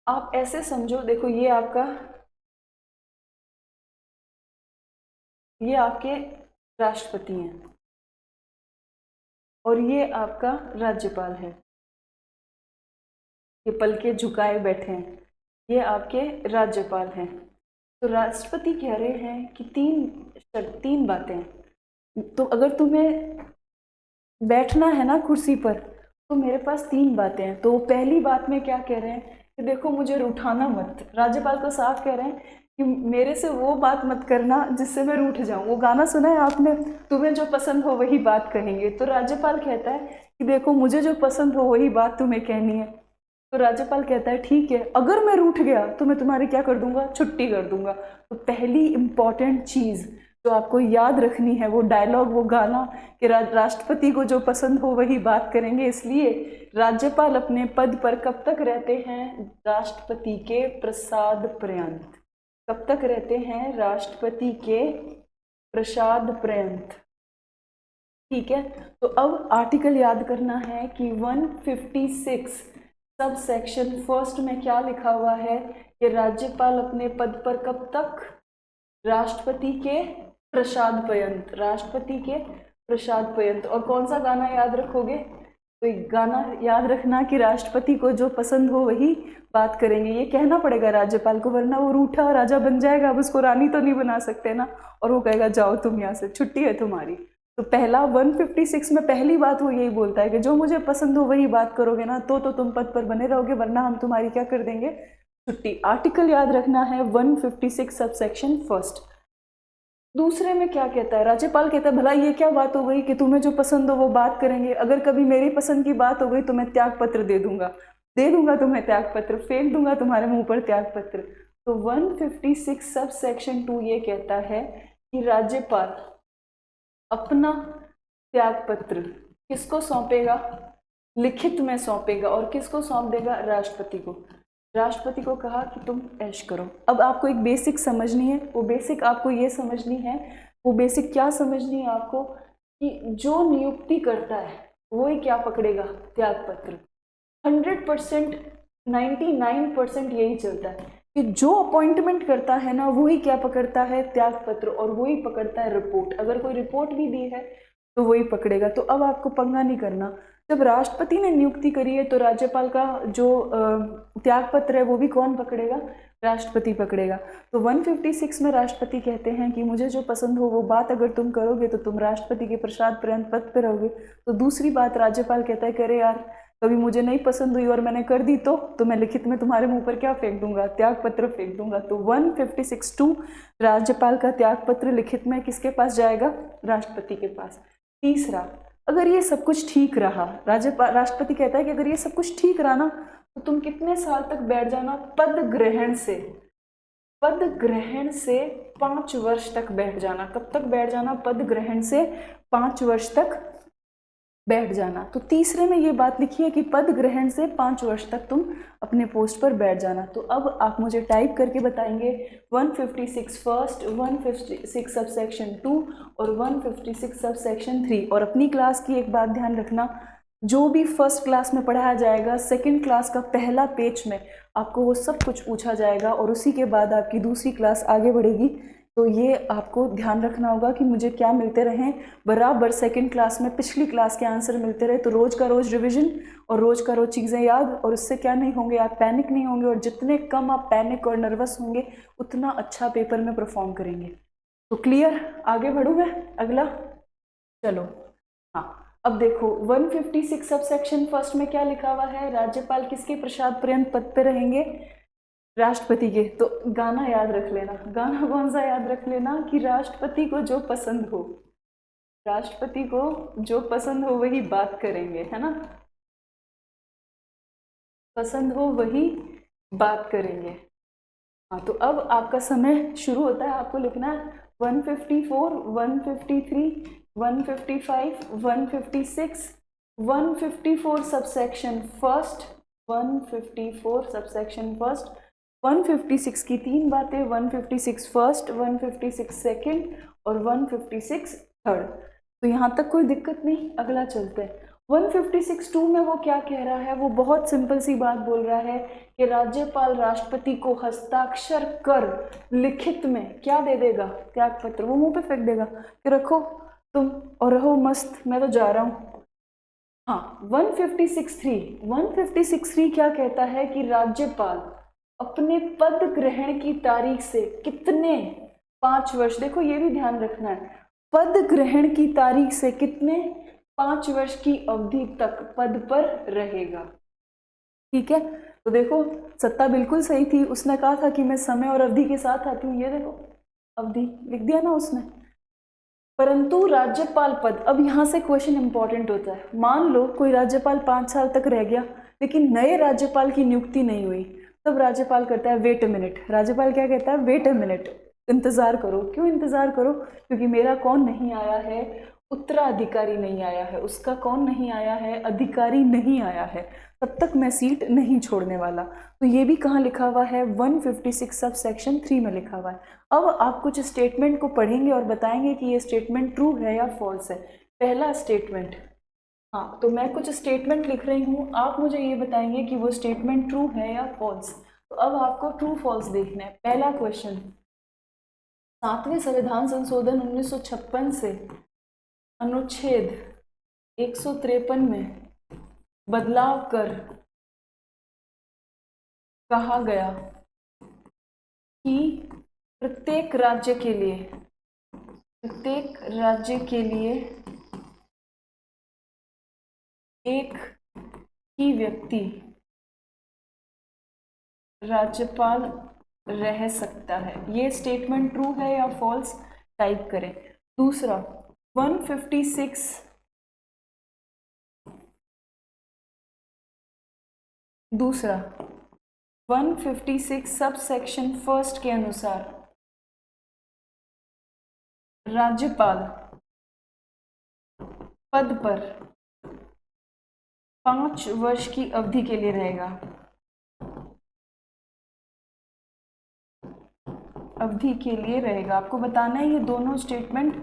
आप ऐसे समझो, देखो ये आपका, ये आपके राष्ट्रपति हैं और ये आपका राज्यपाल है। ये पलके झुकाए बैठे हैं, ये आपके राज्यपाल हैं। तो राष्ट्रपति कह रहे हैं कि 3 बातें हैं। तो अगर तुम्हें बैठना है ना कुर्सी पर तो मेरे पास 3 बातें हैं। तो पहली बात में क्या कह रहे हैं कि देखो मुझे रूठाना मत। राज्यपाल को साफ कह रहे हैं कि मेरे से वो बात मत करना जिससे मैं रूठ जाऊं। वो गाना सुना है आपने, तुम्हें जो पसंद हो वही बात कहेंगे। तो राज्यपाल कहता है कि देखो मुझे जो पसंद हो वही बात तुम्हें कहनी है। तो राज्यपाल कहता है ठीक है, अगर मैं रूठ गया तो मैं तुम्हारी क्या कर दूंगा, छुट्टी कर दूंगा। तो पहली इंपॉर्टेंट चीज़ जो आपको याद रखनी है वो डायलॉग, वो गाना, कि राष्ट्रपति को जो पसंद हो वही बात करेंगे। इसलिए राज्यपाल अपने पद पर कब तक रहते हैं, राष्ट्रपति के प्रसाद पर्यंत। कब तक रहते हैं, राष्ट्रपति के प्रसाद पर्यंत, ठीक है। तो अब आर्टिकल याद करना है कि 156 सब सेक्शन फर्स्ट में क्या लिखा हुआ है कि राज्यपाल अपने पद पर कब तक, राष्ट्रपति के प्रसाद पर्यंत, राष्ट्रपति के प्रसाद पर्यंत। और कौन सा गाना याद रखोगे, तो एक गाना याद रखना कि राष्ट्रपति को जो पसंद हो वही बात करेंगे, ये कहना पड़ेगा राज्यपाल को, वरना वो रूठा राजा बन जाएगा। अब उसको रानी तो नहीं बना सकते ना, और वो कहेगा जाओ तुम यहाँ से, छुट्टी है तुम्हारी। तो पहला 156 में पहली बात वो यही बोलता है कि जो मुझे पसंद हो वही बात करोगे ना, तो तुम पद पर बने रहोगे, वरना हम तुम्हारी क्या कर देंगे, छुट्टी। आर्टिकल याद रखना है 156 सबसेक्शन फर्स्ट। दूसरे में क्या कहता है, राज्यपाल कहता है भला ये क्या बात हो गई कि तुम्हें जो पसंद हो वो बात करेंगे, अगर कभी मेरी पसंद की बात हो गई तो मैं त्याग पत्र दे दूंगा तुम्हें त्याग पत्र, फेंक दूंगा तुम्हारे मुंह पर त्याग पत्र। तो 156 सब सेक्शन 2 ये कहता है कि राज्यपाल अपना त्याग पत्र किसको सौंपेगा, लिखित में सौंपेगा, और किसको सौंप देगा, राष्ट्रपति को। राष्ट्रपति को कहा कि तुम ऐश करो। अब आपको एक बेसिक समझनी है, वो बेसिक आपको ये समझनी है, वो बेसिक क्या समझनी है आपको, कि जो नियुक्ति करता है वो ही क्या पकड़ेगा, त्याग पत्र। 100% 99% यही चलता है कि जो अपॉइंटमेंट करता है ना वही क्या पकड़ता है, त्याग पत्र, और वही पकड़ता है रिपोर्ट। अगर कोई रिपोर्ट भी दी है तो वही पकड़ेगा। तो अब आपको पंगा नहीं करना, जब राष्ट्रपति ने नियुक्ति करी है तो राज्यपाल का जो त्याग पत्र है वो भी कौन पकड़ेगा, राष्ट्रपति पकड़ेगा। तो 156 में राष्ट्रपति कहते हैं कि मुझे जो पसंद हो वो बात अगर तुम करोगे तो तुम राष्ट्रपति के प्रसाद पर्यंत पद पर रहोगे। तो दूसरी बात राज्यपाल कहता है कि अरे यार कभी मुझे नहीं पसंद हुई और मैंने कर दी तो मैं लिखित में तुम्हारे मुंह पर क्या फेंक दूंगा, त्याग पत्र फेंक दूंगा। तो 156(2) राज्यपाल का त्याग पत्र लिखित में किसके पास जाएगा, राष्ट्रपति के पास। तीसरा, अगर ये सब कुछ ठीक रहा, राष्ट्रपति कहता है कि अगर ये सब कुछ ठीक रहा ना तो तुम कितने साल तक बैठ जाना, पद ग्रहण से 5 वर्ष तक बैठ जाना। कब तक बैठ जाना, पद ग्रहण से 5 वर्ष तक बैठ जाना। तो तीसरे में ये बात लिखी है कि पद ग्रहण से 5 वर्ष तक तुम अपने पोस्ट पर बैठ जाना। तो अब आप मुझे टाइप करके बताएंगे 156 फर्स्ट, 156 सब सेक्शन 2 और 156 सब सेक्शन 3। और अपनी क्लास की एक बात ध्यान रखना, जो भी फर्स्ट क्लास में पढ़ाया जाएगा सेकंड क्लास का पहला पेज में आपको वो सब कुछ पूछा जाएगा, और उसी के बाद आपकी दूसरी क्लास आगे बढ़ेगी। तो ये आपको ध्यान रखना होगा कि मुझे क्या मिलते रहें, बराबर सेकंड क्लास में पिछली क्लास के आंसर मिलते रहे। तो रोज का रोज रिवीजन और रोज का रोज चीज़ें याद, और उससे क्या नहीं होंगे, आप पैनिक नहीं होंगे, और जितने कम आप पैनिक और नर्वस होंगे उतना अच्छा पेपर में परफॉर्म करेंगे। तो क्लियर, आगे बढ़ूँ मैं, अगला चलो। हाँ, अब देखो 156 सब सेक्शन फर्स्ट में क्या लिखा हुआ है, राज्यपाल किसके प्रसाद पर्यंत पद पे रहेंगे, राष्ट्रपति के। तो गाना याद रख लेना, गाना कौन सा याद रख लेना, कि राष्ट्रपति को जो पसंद हो, राष्ट्रपति को जो पसंद हो वही बात करेंगे, है ना, पसंद हो वही बात करेंगे। हाँ, तो अब आपका समय शुरू होता है, आपको लिखना है 154, 153, 155, 156, 154 सबसेक्शन फर्स्ट, 154 सबसेक्शन फर्स्ट, 156 की 3 बातें, 156 फर्स्ट, 156 सेकंड और 156 थर्ड। तो यहाँ तक कोई दिक्कत नहीं, अगला चलते हैं। 156(2) में वो क्या कह रहा है, वो बहुत सिंपल सी बात बोल रहा है कि राज्यपाल राष्ट्रपति को हस्ताक्षर कर लिखित में क्या दे देगा, त्याग पत्र। वो मुंह पे फेंक देगा कि रखो तुम और रहो मस्त, मैं तो जा रहा हूँ। हाँ, 156(3) क्या कहता है कि राज्यपाल अपने पद ग्रहण की तारीख से कितने 5 वर्ष, देखो ये भी ध्यान रखना है, पद ग्रहण की तारीख से कितने 5 वर्ष की अवधि तक पद पर रहेगा। ठीक है, तो देखो सत्ता बिल्कुल सही थी, उसने कहा था कि मैं समय और अवधि के साथ आती हूँ, ये देखो अवधि लिख दिया ना उसने। परंतु राज्यपाल पद, अब यहाँ से क्वेश्चन इंपॉर्टेंट होता है, मान लो कोई राज्यपाल 5 साल तक रह गया लेकिन नए राज्यपाल की नियुक्ति नहीं हुई, तब राज्यपाल करता है वेट अ मिनट। राज्यपाल क्या कहता है, वेट अ मिनट, इंतजार करो। क्यों इंतजार करो, क्योंकि मेरा कौन नहीं आया है, उत्तराधिकारी नहीं आया है, उसका कौन नहीं आया है, अधिकारी नहीं आया है, तब तक मैं सीट नहीं छोड़ने वाला। तो ये भी कहाँ लिखा हुआ है, 156 सब सेक्शन 3 में लिखा हुआ है। अब आप कुछ स्टेटमेंट को पढ़ेंगे और बताएंगे कि ये स्टेटमेंट ट्रू है या फॉल्स है। पहला स्टेटमेंट, हाँ, तो मैं कुछ स्टेटमेंट लिख रही हूँ, आप मुझे ये बताएंगे कि वो स्टेटमेंट ट्रू है या फॉल्स। तो अब आपको ट्रू फॉल्स देखना है। पहला क्वेश्चन, 7वें संविधान संशोधन 1956 से अनुच्छेद 153 में बदलाव कर कहा गया कि प्रत्येक राज्य के लिए एक ही व्यक्ति राज्यपाल रह सकता है। ये स्टेटमेंट ट्रू है या फॉल्स टाइप करें। दूसरा 156 सब सेक्शन फर्स्ट के अनुसार राज्यपाल पद पर 5 वर्ष की अवधि के लिए रहेगा। आपको बताना है ये दोनों स्टेटमेंट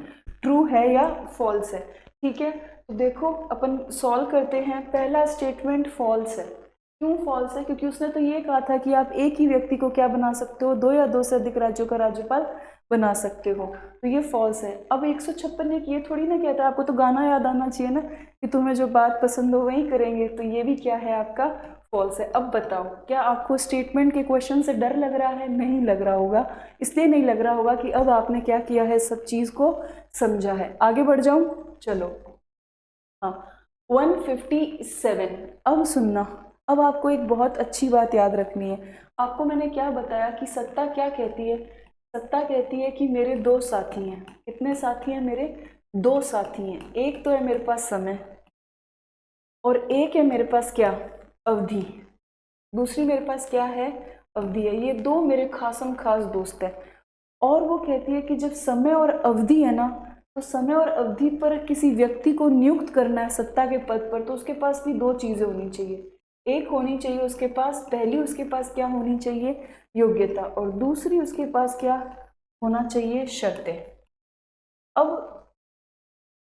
ट्रू है या फॉल्स है। ठीक है, तो देखो अपन सॉल्व करते हैं। पहला स्टेटमेंट फॉल्स है। क्यों फॉल्स है? क्योंकि उसने तो ये कहा था कि आप एक ही व्यक्ति को क्या बना सकते हो, 2 या 2 से अधिक राज्यों का राज्यपाल बना सकते हो, तो ये फॉल्स है। अब 156 ये थोड़ी ना कहता है, आपको तो गाना याद आना चाहिए ना कि तुम्हें जो बात पसंद हो वही करेंगे, तो ये भी क्या है आपका फॉल्स है। अब बताओ, क्या आपको स्टेटमेंट के क्वेश्चन से डर लग रहा है? नहीं लग रहा होगा। इसलिए नहीं लग रहा होगा कि अब आपने क्या किया है, सब चीज को समझा है। आगे बढ़ जाऊं, चलो। हाँ, 157। अब सुनना, अब आपको एक बहुत अच्छी बात याद रखनी है। आपको मैंने क्या बताया कि सत्ता क्या कहती है? सत्ता कहती है कि मेरे 2 साथी हैं। कितने साथी हैं मेरे? 2 साथी हैं। एक तो है मेरे पास समय और एक है मेरे पास क्या, अवधि। दूसरी मेरे पास क्या है, अवधि है। ये 2 मेरे खासम खास दोस्त हैं। और वो कहती है कि जब समय और अवधि है ना, तो समय और अवधि पर किसी व्यक्ति को नियुक्त करना है सत्ता के पद पर, तो उसके पास भी 2 चीजें होनी चाहिए। एक होनी चाहिए उसके पास, पहली उसके पास क्या होनी चाहिए, योग्यता, और दूसरी उसके पास क्या होना चाहिए, शर्तें। अब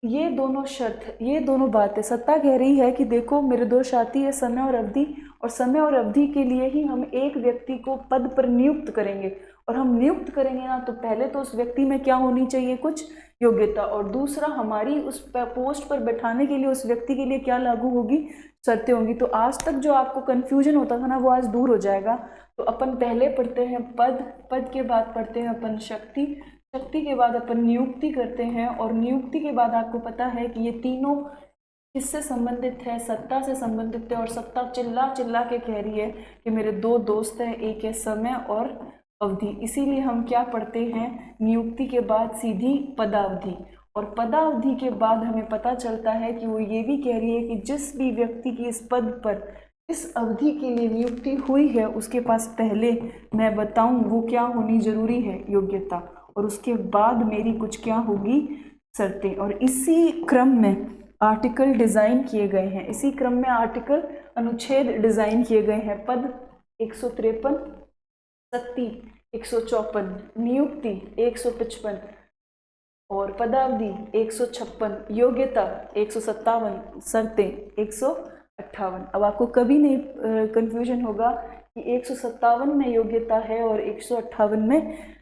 ये दोनों शर्त, ये दोनों बातें सत्ता कह रही है कि देखो मेरे 2 साथी है, समय और अवधि, और समय और अवधि के लिए ही हम एक व्यक्ति को पद पर नियुक्त करेंगे। और हम नियुक्त करेंगे ना, तो पहले तो उस व्यक्ति में क्या होनी चाहिए, कुछ योग्यता, और दूसरा हमारी उस पोस्ट पर बैठाने के लिए उस व्यक्ति के लिए क्या लागू होगी, शर्तें होंगी। तो आज तक जो आपको कंफ्यूजन होता था ना, वो आज दूर हो जाएगा। तो अपन पहले पढ़ते हैं पद, पद के बाद पढ़ते हैं अपन शक्ति, शक्ति के बाद अपन नियुक्ति करते हैं, और नियुक्ति के बाद आपको पता है कि ये तीनों किससे संबंधित है, सत्ता से संबंधित है। और सत्ता चिल्ला चिल्ला के कह रही है कि मेरे 2 दोस्त हैं, एक है समय और अवधि। इसीलिए हम क्या पढ़ते हैं, नियुक्ति के बाद सीधी पदावधि, और पदावधि के बाद हमें पता चलता है कि वो ये भी कह रही है कि जिस भी व्यक्ति की इस पद पर इस अवधि के लिए नियुक्ति हुई है, उसके पास पहले मैं बताऊं वो क्या होनी जरूरी है, योग्यता, और उसके बाद मेरी कुछ क्या होगी, शर्तें। और इसी क्रम में आर्टिकल डिजाइन किए गए हैं, इसी क्रम में आर्टिकल अनुच्छेद डिजाइन किए गए हैं। पद 153, शक्ति 154, नियुक्ति 155 और पदावधि 156, योग्यता 157, शर्तें 158। अब आपको कभी नहीं कंफ्यूजन होगा कि 157 में योग्यता है और 158 में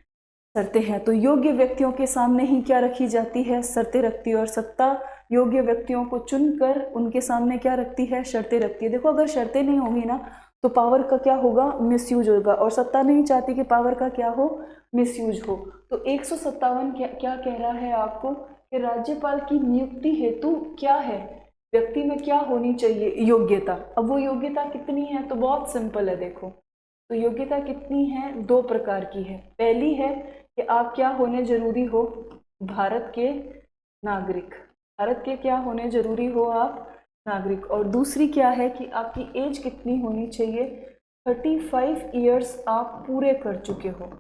शर्तें हैं। तो योग्य व्यक्तियों के सामने ही क्या रखी जाती है, शर्तें रखती है, और सत्ता योग्य व्यक्तियों को चुनकर उनके सामने क्या रखती है, शर्तें रखती है। देखो अगर शर्तें नहीं होगी ना, तो पावर का क्या होगा, मिसयूज होगा, और सत्ता नहीं चाहती कि पावर का क्या हो, मिसयूज हो। तो 157 क्या कह रहा है आपको कि राज्यपाल की नियुक्ति हेतु क्या है, व्यक्ति में क्या होनी चाहिए, योग्यता। अब वो योग्यता कितनी है, तो बहुत सिंपल है। देखो तो योग्यता कितनी है, 2 प्रकार की है। पहली है कि आप क्या होने जरूरी हो, भारत के नागरिक, भारत के क्या होने जरूरी हो आप, नागरिक। और दूसरी क्या है कि आपकी एज कितनी होनी चाहिए, 35 ईयर्स आप पूरे कर चुके हो।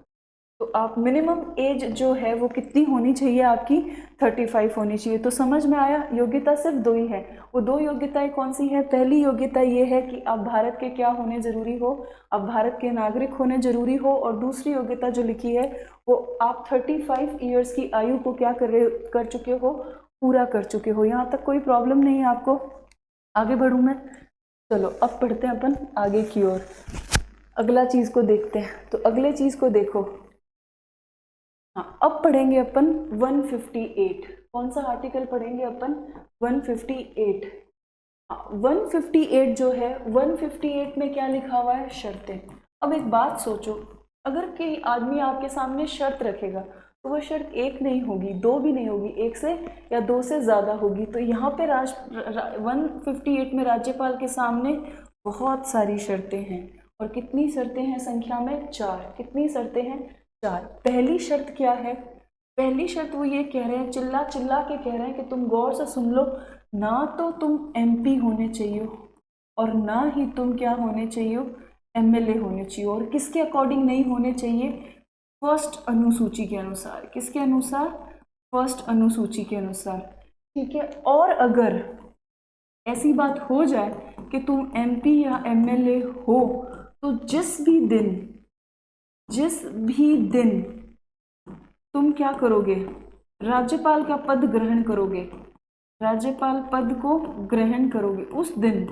तो आप मिनिमम एज जो है वो कितनी होनी चाहिए आपकी, 35 होनी चाहिए। तो समझ में आया, योग्यता सिर्फ 2 ही है। वो 2 योग्यताएं कौन सी है, पहली योग्यता ये है कि आप भारत के क्या होने जरूरी हो, आप भारत के नागरिक होने जरूरी हो। और दूसरी योग्यता जो लिखी है वो आप 35 ईयर्स की आयु को क्या कर चुके हो, पूरा कर चुके हो। यहाँ तक कोई प्रॉब्लम नहीं है आपको? आगे बढ़ूँ मैं? चलो अब पढ़ते हैं अपन आगे की ओर, अगला चीज को देखते हैं। तो अगले चीज को देखो, हाँ अब पढ़ेंगे अपन 158। कौन सा आर्टिकल पढ़ेंगे अपन, 158। 158 जो है, 158 में क्या लिखा हुआ है? शर्तें। अब एक बात सोचो, अगर कोई आदमी आपके सामने शर्त रखेगा तो वह शर्त एक नहीं होगी, दो भी नहीं होगी, एक से या दो से ज़्यादा होगी। तो यहाँ पे 158 में राज्यपाल के सामने बहुत सारी शर्तें हैं। और कितनी शर्तें हैं संख्या में? 4। कितनी शर्तें हैं? 4। पहली शर्त क्या है? पहली शर्त वो ये कह रहे हैं, चिल्ला चिल्ला के कह रहे हैं कि तुम गौर से सुन लो, ना तो तुम एमपी होने चाहिए और ना ही तुम क्या होने चाहिए? एमएलए होने चाहिए। और किसके अकॉर्डिंग नहीं होने चाहिए? फर्स्ट अनुसूची के अनुसार। किसके अनुसार? फर्स्ट अनुसूची के अनुसार। ठीक है। और अगर ऐसी बात हो जाए कि तुम एमपी या एमएलए हो तो जिस भी दिन तुम क्या करोगे? राज्यपाल का पद ग्रहण करोगे, राज्यपाल पद को ग्रहण करोगे, उस दिन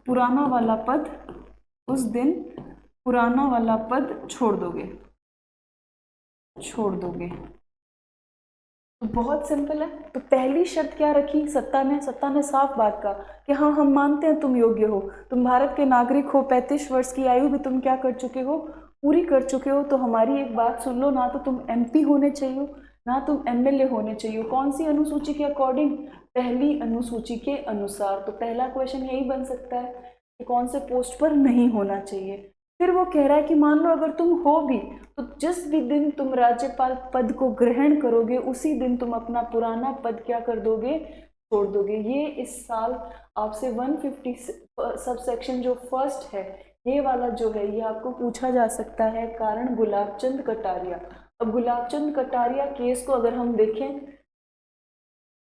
पुराना वाला पद, उस दिन पुराना वाला पद छोड़ दोगे, छोड़ दोगे। तो बहुत सिंपल है। तो पहली शर्त क्या रखी सत्ता ने साफ बात कहा कि हाँ, हम मानते हैं तुम योग्य हो, तुम भारत के नागरिक हो, 35 वर्ष की आयु भी तुम क्या कर चुके हो? पूरी कर चुके हो। तो हमारी एक बात सुन लो, ना तो तुम एमपी होने चाहिए, ना तुम एमएलए होने चाहिए। कौन सी अनुसूची के अकॉर्डिंग? पहली अनुसूची के अनुसार। तो पहला क्वेश्चन यही बन सकता है कि कौन से पोस्ट पर नहीं होना चाहिए। फिर वो कह रहा है कि मान लो अगर तुम हो भी, तो जिस भी दिन तुम राज्यपाल पद को ग्रहण करोगे उसी दिन तुम अपना पुराना पद क्या कर दोगे? छोड़ दोगे। ये इस साल आपसे 150 सब सेक्शन जो फर्स्ट है, ये वाला जो है, ये आपको पूछा जा सकता है। कारण गुलाबचंद कटारिया। अब गुलाबचंद कटारिया केस को अगर हम देखें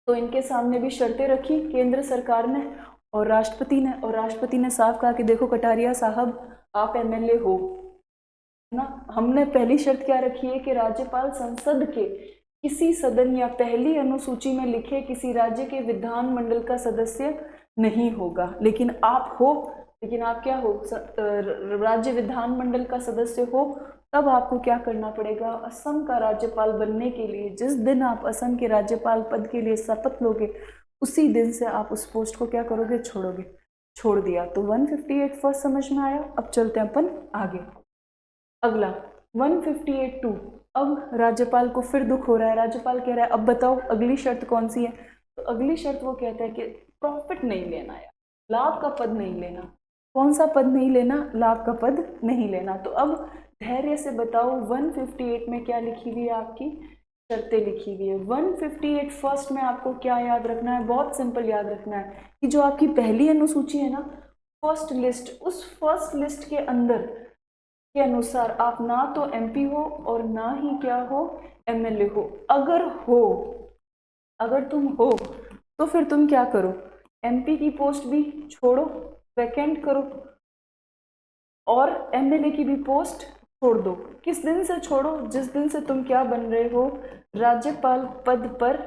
तो इनके सामने भी शर्तें रखी केंद्र सरकार ने और राष्ट्रपति ने साफ कहा कि देखो कटारिया साहब, आप एमएलए हो, है ना। हमने पहली शर्त क्या रखी है कि राज्यपाल संसद के किसी सदन या पहली अनुसूची में लिखे किसी राज्य के विधानमंडल का सदस्य नहीं होगा। लेकिन आप हो, लेकिन आप क्या हो? राज्य विधानमंडल का सदस्य हो। तब आपको क्या करना पड़ेगा? असम का राज्यपाल बनने के लिए जिस दिन आप असम के राज्यपाल पद के लिए शपथ लोगे उसी दिन से आप उस पोस्ट को क्या करोगे? छोड़ोगे। छोड़ दिया। तो 158 फर्स्ट समझ में आया। अब चलते हैं अपन आगे। अगला 158(2). अब राज्यपाल को फिर दुख हो रहा है, राज्यपाल कह रहा है अब बताओ अगली शर्त कौन सी है? तो अगली शर्त वो कहता है कि प्रॉफिट नहीं लेना है, लाभ का पद नहीं लेना। कौन सा पद नहीं लेना? लाभ का पद नहीं लेना। तो अब धैर्य से बताओ 158 में क्या लिखी हुई है? आपकी शर्तें लिखी हुई है। 158 फर्स्ट में आपको क्या याद रखना है? बहुत सिंपल याद रखना है कि जो आपकी पहली अनुसूची है ना, फर्स्ट लिस्ट, उस फर्स्ट लिस्ट के अंदर के अनुसार आप ना तो एमपी हो और ना ही क्या हो? एमएलए हो। अगर तुम हो तो फिर तुम क्या करो? एमपी की पोस्ट भी छोड़ो, वैकेंट करो, और एमएलए की भी पोस्ट छोड़ दो। किस दिन से छोड़ो? जिस दिन से तुम क्या बन रहे हो? राज्यपाल पद पर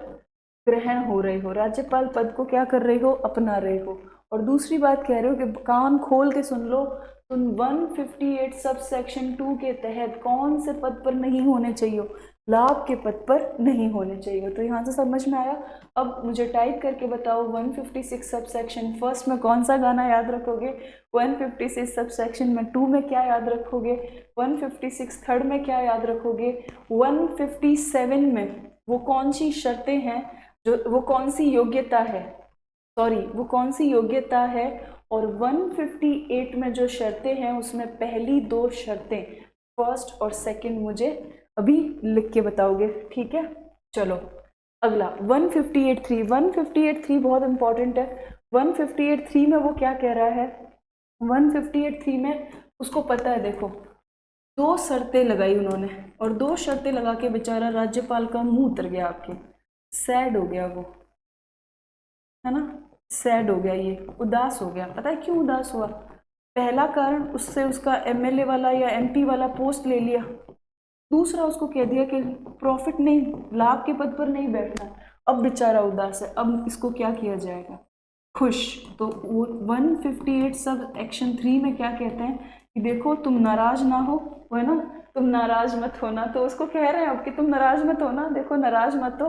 ग्रहण हो रहे हो, राज्यपाल पद को क्या कर रहे हो? अपना रहे हो। और दूसरी बात कह रहे हो कि कान खोल के सुन लो, तुम 158 सब सेक्शन 2 के तहत कौन से पद पर नहीं होने चाहिए? लाभ के पद पर नहीं होने चाहिए। तो यहाँ से समझ में आया। अब मुझे टाइप करके बताओ 156 सब सेक्शन फर्स्ट में कौन सा गाना याद रखोगे? 156 सब सेक्शन में 2 में क्या याद रखोगे? 156 थर्ड में क्या याद रखोगे? 157 में वो कौन सी शर्तें हैं, जो वो कौन सी योग्यता है, वो कौन सी योग्यता है? और 158 में जो शर्तें हैं उसमें पहली 2 शर्तें फर्स्ट और सेकंड मुझे अभी लिख के बताओगे, ठीक है। चलो अगला 158(3). 158(3) बहुत इंपॉर्टेंट है। 158(3) में वो क्या कह रहा है? 158(3) में उसको पता है, देखो 2 शर्तें लगाई उन्होंने और 2 शर्तें लगा के बेचारा राज्यपाल का मुंह उतर गया, आपके सैड हो गया वो, है ना। सैड हो गया, ये उदास हो गया। पता है क्यों उदास हुआ? पहला कारण, उससे उसका एमएलए वाला या एमपी वाला पोस्ट ले लिया। दूसरा, उसको कह दिया कि प्रॉफिट नहीं, लाभ के पद पर नहीं बैठना। अब बेचारा उदास है। अब इसको क्या किया जाएगा? खुश। तो वो 158 सब एक्शन 3 में क्या कहते हैं कि देखो तुम नाराज ना हो, है ना, तुम नाराज मत होना। तो उसको कह रहे हैं अब कि तुम नाराज मत होना, देखो नाराज मत हो,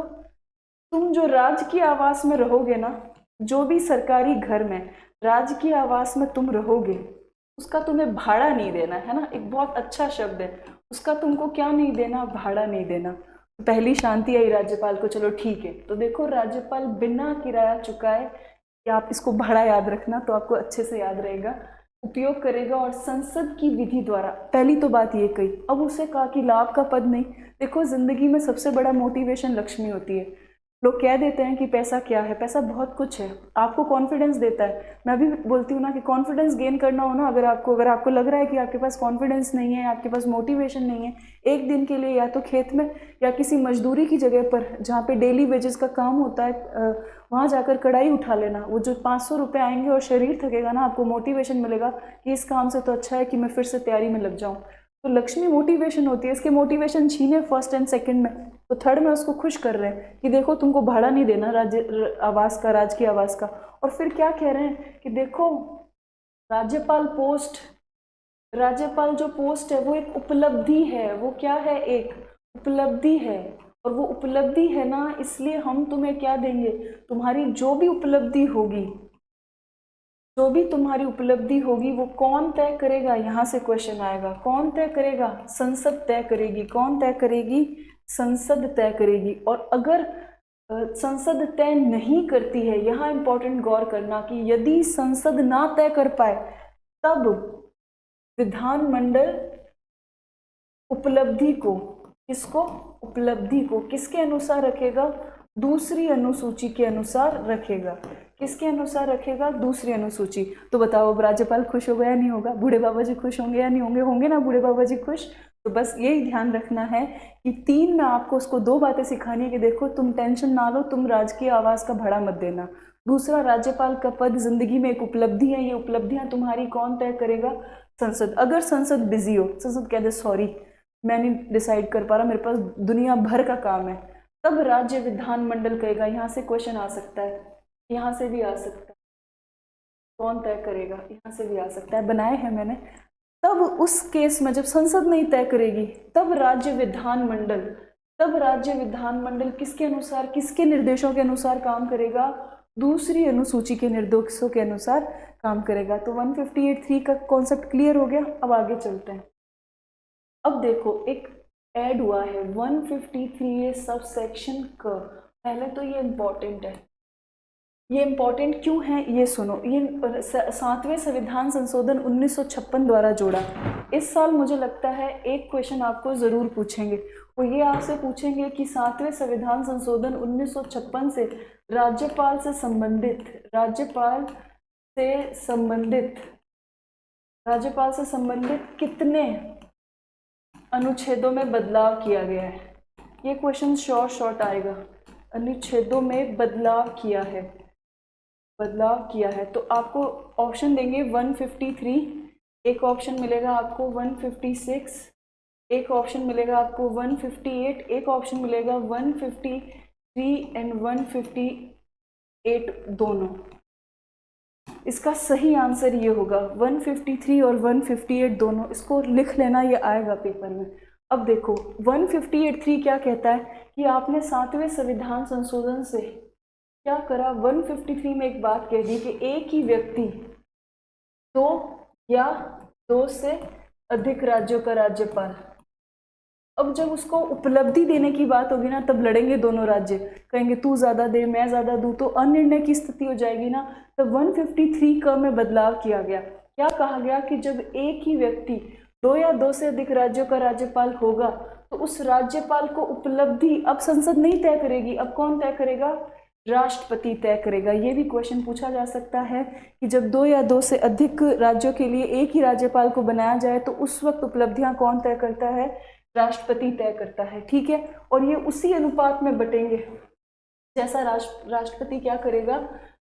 तुम जो राज की आवास में रहोगे ना, जो भी सरकारी घर में, राजकीय आवास में तुम रहोगे, उसका तुम्हें भाड़ा नहीं देना है ना। एक बहुत अच्छा शब्द है, उसका तुमको क्या नहीं देना, भाड़ा नहीं देना। तो पहली शांति आई राज्यपाल को, चलो ठीक है। तो देखो राज्यपाल बिना किराया चुकाए, या आप इसको भाड़ा याद रखना तो आपको अच्छे से याद रहेगा, उपयोग करेगा और संसद की विधि द्वारा। पहली तो बात ये कही। अब उसे कहा कि लाभ का पद नहीं। देखो जिंदगी में सबसे बड़ा मोटिवेशन लक्ष्मी होती है। लोग कह देते हैं कि पैसा क्या है, पैसा बहुत कुछ है, आपको कॉन्फिडेंस देता है। मैं भी बोलती हूँ ना कि कॉन्फिडेंस गेन करना हो ना, अगर आपको लग रहा है कि आपके पास कॉन्फिडेंस नहीं है, आपके पास मोटिवेशन नहीं है, एक दिन के लिए या तो खेत में या किसी मजदूरी की जगह पर जहाँ पे डेली वेजेस का काम होता है, वहाँ जाकर कढ़ाई उठा लेना। वो जो 500 रुपये आएंगे और शरीर थकेगा ना, आपको मोटिवेशन मिलेगा कि इस काम से तो अच्छा है कि मैं फिर से तैयारी में लग जाऊँ। तो लक्ष्मी मोटिवेशन होती है। इसके मोटिवेशन छीने फर्स्ट एंड सेकंड में, तो थर्ड में उसको खुश कर रहे हैं कि देखो तुमको भाड़ा नहीं देना राज्य आवास का, राजकीय आवास का। और फिर क्या कह रहे हैं कि देखो राज्यपाल जो पोस्ट है वो एक उपलब्धि है। वो क्या है, एक उपलब्धि है। और वो उपलब्धि है ना, इसलिए हम तुम्हें क्या देंगे, तुम्हारी जो भी उपलब्धि होगी, जो भी तुम्हारी उपलब्धि होगी वो कौन तय करेगा। यहाँ से क्वेश्चन आएगा, कौन तय करेगा, संसद तय करेगी। कौन तय करेगी, संसद तय करेगी। और अगर संसद तय नहीं करती है, यहाँ इंपॉर्टेंट गौर करना कि यदि संसद ना तय कर पाए तब विधानमंडल उपलब्धि को, किसको, उपलब्धि को किसके अनुसार रखेगा, दूसरी अनुसूची के अनुसार रखेगा। किसके अनुसार रखेगा, दूसरी अनुसूची। तो बताओ अब राज्यपाल खुश होगा या नहीं होगा, बूढ़े बाबा जी खुश होंगे या नहीं होंगे, होंगे ना बूढ़े बाबा जी खुश। तो बस यही ध्यान रखना है कि 3 में आपको उसको 2 बातें सिखानी है कि देखो तुम टेंशन ना लो, तुम राजकीय आवास का भाड़ा मत देना। दूसरा, राज्यपाल का पद जिंदगी में एक उपलब्धि है, ये उपलब्धियां तुम्हारी कौन तय करेगा, संसद। अगर संसद बिजी हो, संसद कह दे सॉरी मैं नहीं डिसाइड कर पा रहा, मेरे पास दुनिया भर का काम है, तब राज्य विधानमंडल कहेगा। यहाँ से क्वेश्चन आ सकता है, यहाँ से भी आ सकता है, कौन तय करेगा, यहाँ से भी आ सकता है, बनाए हैं मैंने। तब उस केस में जब संसद नहीं तय करेगी तब राज्य विधानमंडल किसके अनुसार, किसके निर्देशों के अनुसार काम करेगा, दूसरी अनुसूची के निर्देशों के अनुसार काम करेगा। तो 158(3) का कॉन्सेप्ट क्लियर हो गया। अब आगे चलते हैं। अब देखो एक ऐड हुआ है 153A सब सेक्शन क। पहले तो ये इम्पोर्टेंट है। ये इम्पोर्टेंट क्यों है ये सुनो। ये 7वें संविधान संशोधन 1956 द्वारा जोड़ा। इस साल मुझे लगता है एक क्वेश्चन आपको ज़रूर पूछेंगे, वो ये आपसे पूछेंगे कि 7वें संविधान संशोधन 1956 से राज्यपाल से संबंधित कितने अनुच्छेदों में बदलाव किया गया है। ये क्वेश्चन शॉर्ट आएगा। अनुच्छेदों में बदलाव किया है तो आपको ऑप्शन देंगे 153, एक ऑप्शन मिलेगा आपको 156, एक ऑप्शन मिलेगा आपको 158, एक ऑप्शन मिलेगा 153 एंड 158 दोनों। इसका सही आंसर ये होगा 153 और 158 दोनों। इसको लिख लेना, ये आएगा पेपर में। अब देखो 158(3) क्या कहता है कि आपने 7वें संविधान संशोधन से क्या करा, 153 में एक बात कह दी कि एक ही व्यक्ति 2 या 2 से अधिक राज्यों का राज्यपाल। अब जब उसको उपलब्धि देने की बात होगी ना, तब लड़ेंगे दोनों राज्य, कहेंगे तू ज़्यादा दे मैं ज़्यादा दूँ, तो अनिर्णय की स्थिति हो जाएगी ना। तब 153 क में बदलाव किया गया। क्या कहा गया कि जब एक ही व्यक्ति 2 या 2 से अधिक राज्यों का राज्यपाल होगा तो उस राज्यपाल को उपलब्धि अब संसद नहीं तय करेगी, अब कौन तय करेगा, राष्ट्रपति तय करेगा। ये भी क्वेश्चन पूछा जा सकता है कि जब 2 या 2 से अधिक राज्यों के लिए एक ही राज्यपाल को बनाया जाए तो उस वक्त उपलब्धियां कौन तय करता है, राष्ट्रपति तय करता है। ठीक है, और ये उसी अनुपात में बटेंगे जैसा राष्ट्रपति क्या करेगा,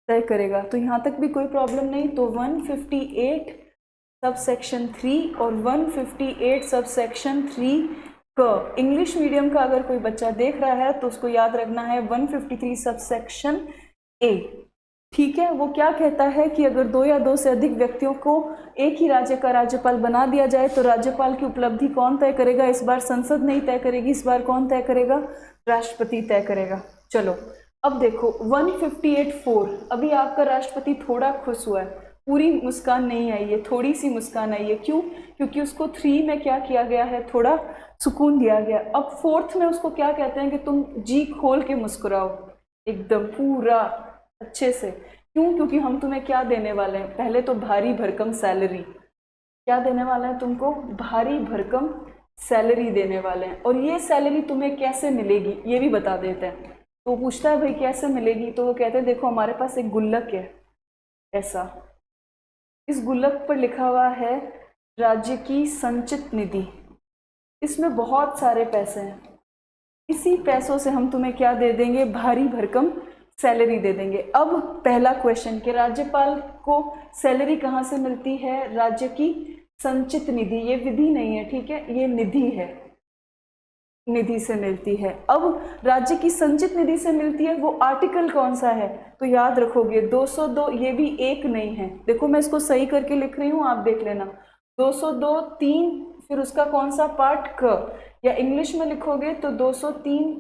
तय करेगा। तो यहाँ तक भी कोई प्रॉब्लम नहीं। तो 158 सब सेक्शन 3 और 158 सब सेक्शन 3 क। इंग्लिश मीडियम का अगर कोई बच्चा देख रहा है तो उसको याद रखना है 153 सब सेक्शन ए। ठीक है, वो क्या कहता है कि अगर 2 या 2 से अधिक व्यक्तियों को एक ही राज्य का राज्यपाल बना दिया जाए तो राज्यपाल की उपलब्धि कौन तय करेगा, इस बार संसद नहीं तय करेगी, इस बार कौन तय करेगा, राष्ट्रपति तय करेगा। चलो अब देखो 158.4, अभी आपका राष्ट्रपति थोड़ा खुश हुआ है, पूरी मुस्कान नहीं आई है, थोड़ी सी मुस्कान आई है। क्यों? क्योंकि उसको 3 में क्या किया गया है, थोड़ा सुकून दिया गया। अब 4th में उसको क्या कहते हैं कि तुम जी खोल के मुस्कुराओ एकदम पूरा अच्छे से। क्यों? क्योंकि हम तुम्हें क्या देने वाले हैं, पहले तो भारी भरकम सैलरी। क्या देने वाले हैं तुमको? भारी भरकम सैलरी देने वाले हैं। और ये सैलरी तुम्हें कैसे मिलेगी ये भी बता देते हैं। तो पूछता है भाई कैसे मिलेगी, तो वो कहते हैं देखो हमारे पास एक गुल्लक है ऐसा, इस गुल्लक पर लिखा हुआ है राज्य की संचित निधि, इसमें बहुत सारे पैसे हैं, इसी पैसों से हम तुम्हें क्या दे देंगे, भारी भरकम सैलरी दे देंगे। अब पहला क्वेश्चन कि राज्यपाल को सैलरी कहाँ से मिलती है, राज्य की संचित निधि, ये विधि नहीं है, ठीक है, ये निधि है, निधि से मिलती है। अब राज्य की संचित निधि से मिलती है, वो आर्टिकल कौन सा है, तो याद रखोगे 202, ये भी एक नहीं है, देखो मैं इसको सही करके लिख रही हूँ, आप देख लेना, 202 3, फिर उसका कौन सा पार्ट, क, या इंग्लिश में लिखोगे तो 203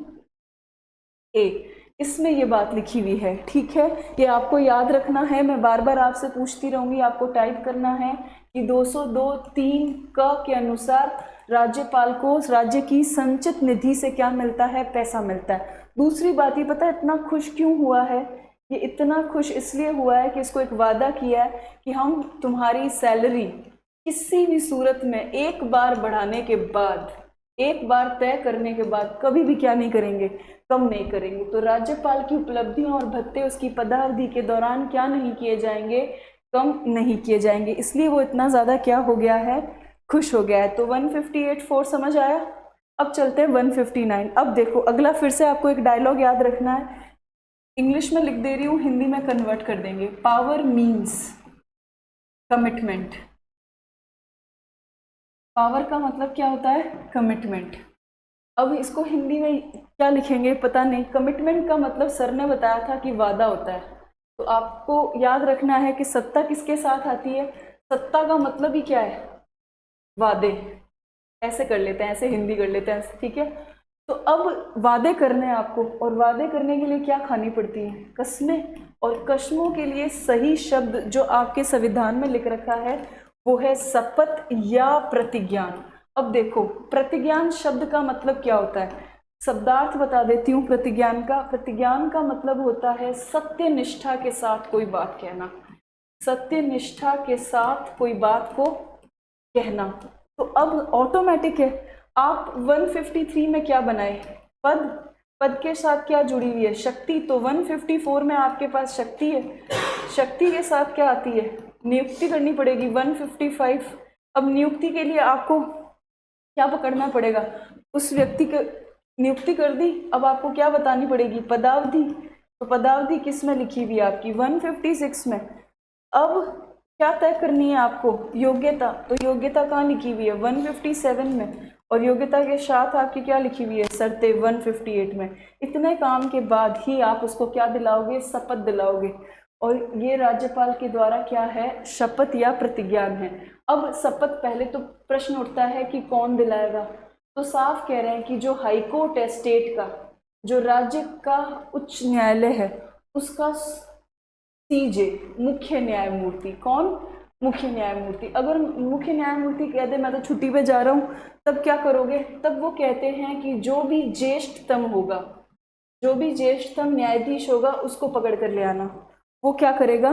ए, इसमें ये बात लिखी हुई है, ठीक है, ये आपको याद रखना है। मैं बार बार आपसे पूछती रहूंगी, आपको टाइप करना है कि 202 3 क के अनुसार राज्यपाल को राज्य की संचित निधि से क्या मिलता है, पैसा मिलता है। दूसरी बात ये पता है इतना खुश क्यों हुआ है, ये इतना खुश इसलिए हुआ है कि इसको एक वादा किया है कि हम तुम्हारी सैलरी किसी भी सूरत में एक बार बढ़ाने के बाद, एक बार तय करने के बाद कभी भी क्या नहीं करेंगे, कम नहीं करेंगे। तो राज्यपाल की उपलब्धियां और भत्ते उसकी पदावधि के दौरान क्या नहीं किए जाएंगे, कम नहीं किए जाएंगे, इसलिए वो इतना ज़्यादा क्या हो गया है, खुश हो गया है। तो 158.4 समझ आया। अब चलते हैं 159। अब देखो अगला फिर से आपको एक डायलॉग याद रखना है, इंग्लिश में लिख दे रही हूँ, हिंदी में कन्वर्ट कर देंगे। पावर मीन्स कमिटमेंट, पावर का मतलब क्या होता है, कमिटमेंट। अब इसको हिंदी में क्या लिखेंगे पता नहीं, कमिटमेंट का मतलब सर ने बताया था कि वादा होता है, तो आपको याद रखना है कि सत्ता किसके साथ आती है, सत्ता का मतलब ही क्या है, वादे, ऐसे कर लेते हैं, ऐसे हिंदी कर लेते हैं, ठीक है। तो अब वादे करने हैं आपको, और वादे करने के लिए क्या खानी पड़ती है, कस्में, और कस्मों के लिए सही शब्द जो आपके संविधान में लिख रखा है वो है शपथ या प्रतिज्ञान। अब देखो प्रतिज्ञान शब्द का मतलब क्या होता है, शब्दार्थ बता देती हूँ प्रतिज्ञान का। प्रतिज्ञान का मतलब होता है सत्य निष्ठा के साथ कोई बात कहना, सत्य निष्ठा के साथ कोई बात को कहना। तो अब ऑटोमेटिक है, आप 153 में क्या बनाए, पद, पद के साथ क्या जुड़ी हुई है, शक्ति। तो 154 में आपके पास शक्ति है, शक्ति के साथ क्या आती है, नियुक्ति करनी पड़ेगी 155। अब नियुक्ति के लिए आपको क्या पकड़ना पड़ेगा, उस व्यक्ति को नियुक्ति कर दी, अब आपको क्या बतानी पड़ेगी, पदावधि। तो पदावधि किस में लिखी हुई है आपकी, 156 में। अब क्या तय करनी है आपको, योग्यता। तो योग्यता कहाँ लिखी हुई है, 157 में, और योग्यता के साथ आपकी क्या लिखी हुई है, शर्तें 158 में। इतने काम के बाद ही आप उसको क्या दिलाओगे, शपथ दिलाओगे, और ये राज्यपाल के द्वारा क्या है, शपथ या प्रतिज्ञान है। अब शपथ, पहले तो प्रश्न उठता है कि कौन दिलाएगा, तो साफ कह रहे हैं कि जो हाईकोर्ट है स्टेट का, जो राज्य का उच्च न्यायालय है, उसका सीजे, मुख्य न्यायमूर्ति। कौन, मुख्य न्यायमूर्ति। अगर मुख्य न्यायमूर्ति कह दे मैं तो छुट्टी पे जा रहा हूँ, तब क्या करोगे, तब वो कहते हैं कि जो भी ज्येष्ठतम होगा, जो भी ज्येष्ठतम न्यायाधीश होगा उसको पकड़ कर ले आना, वो क्या करेगा,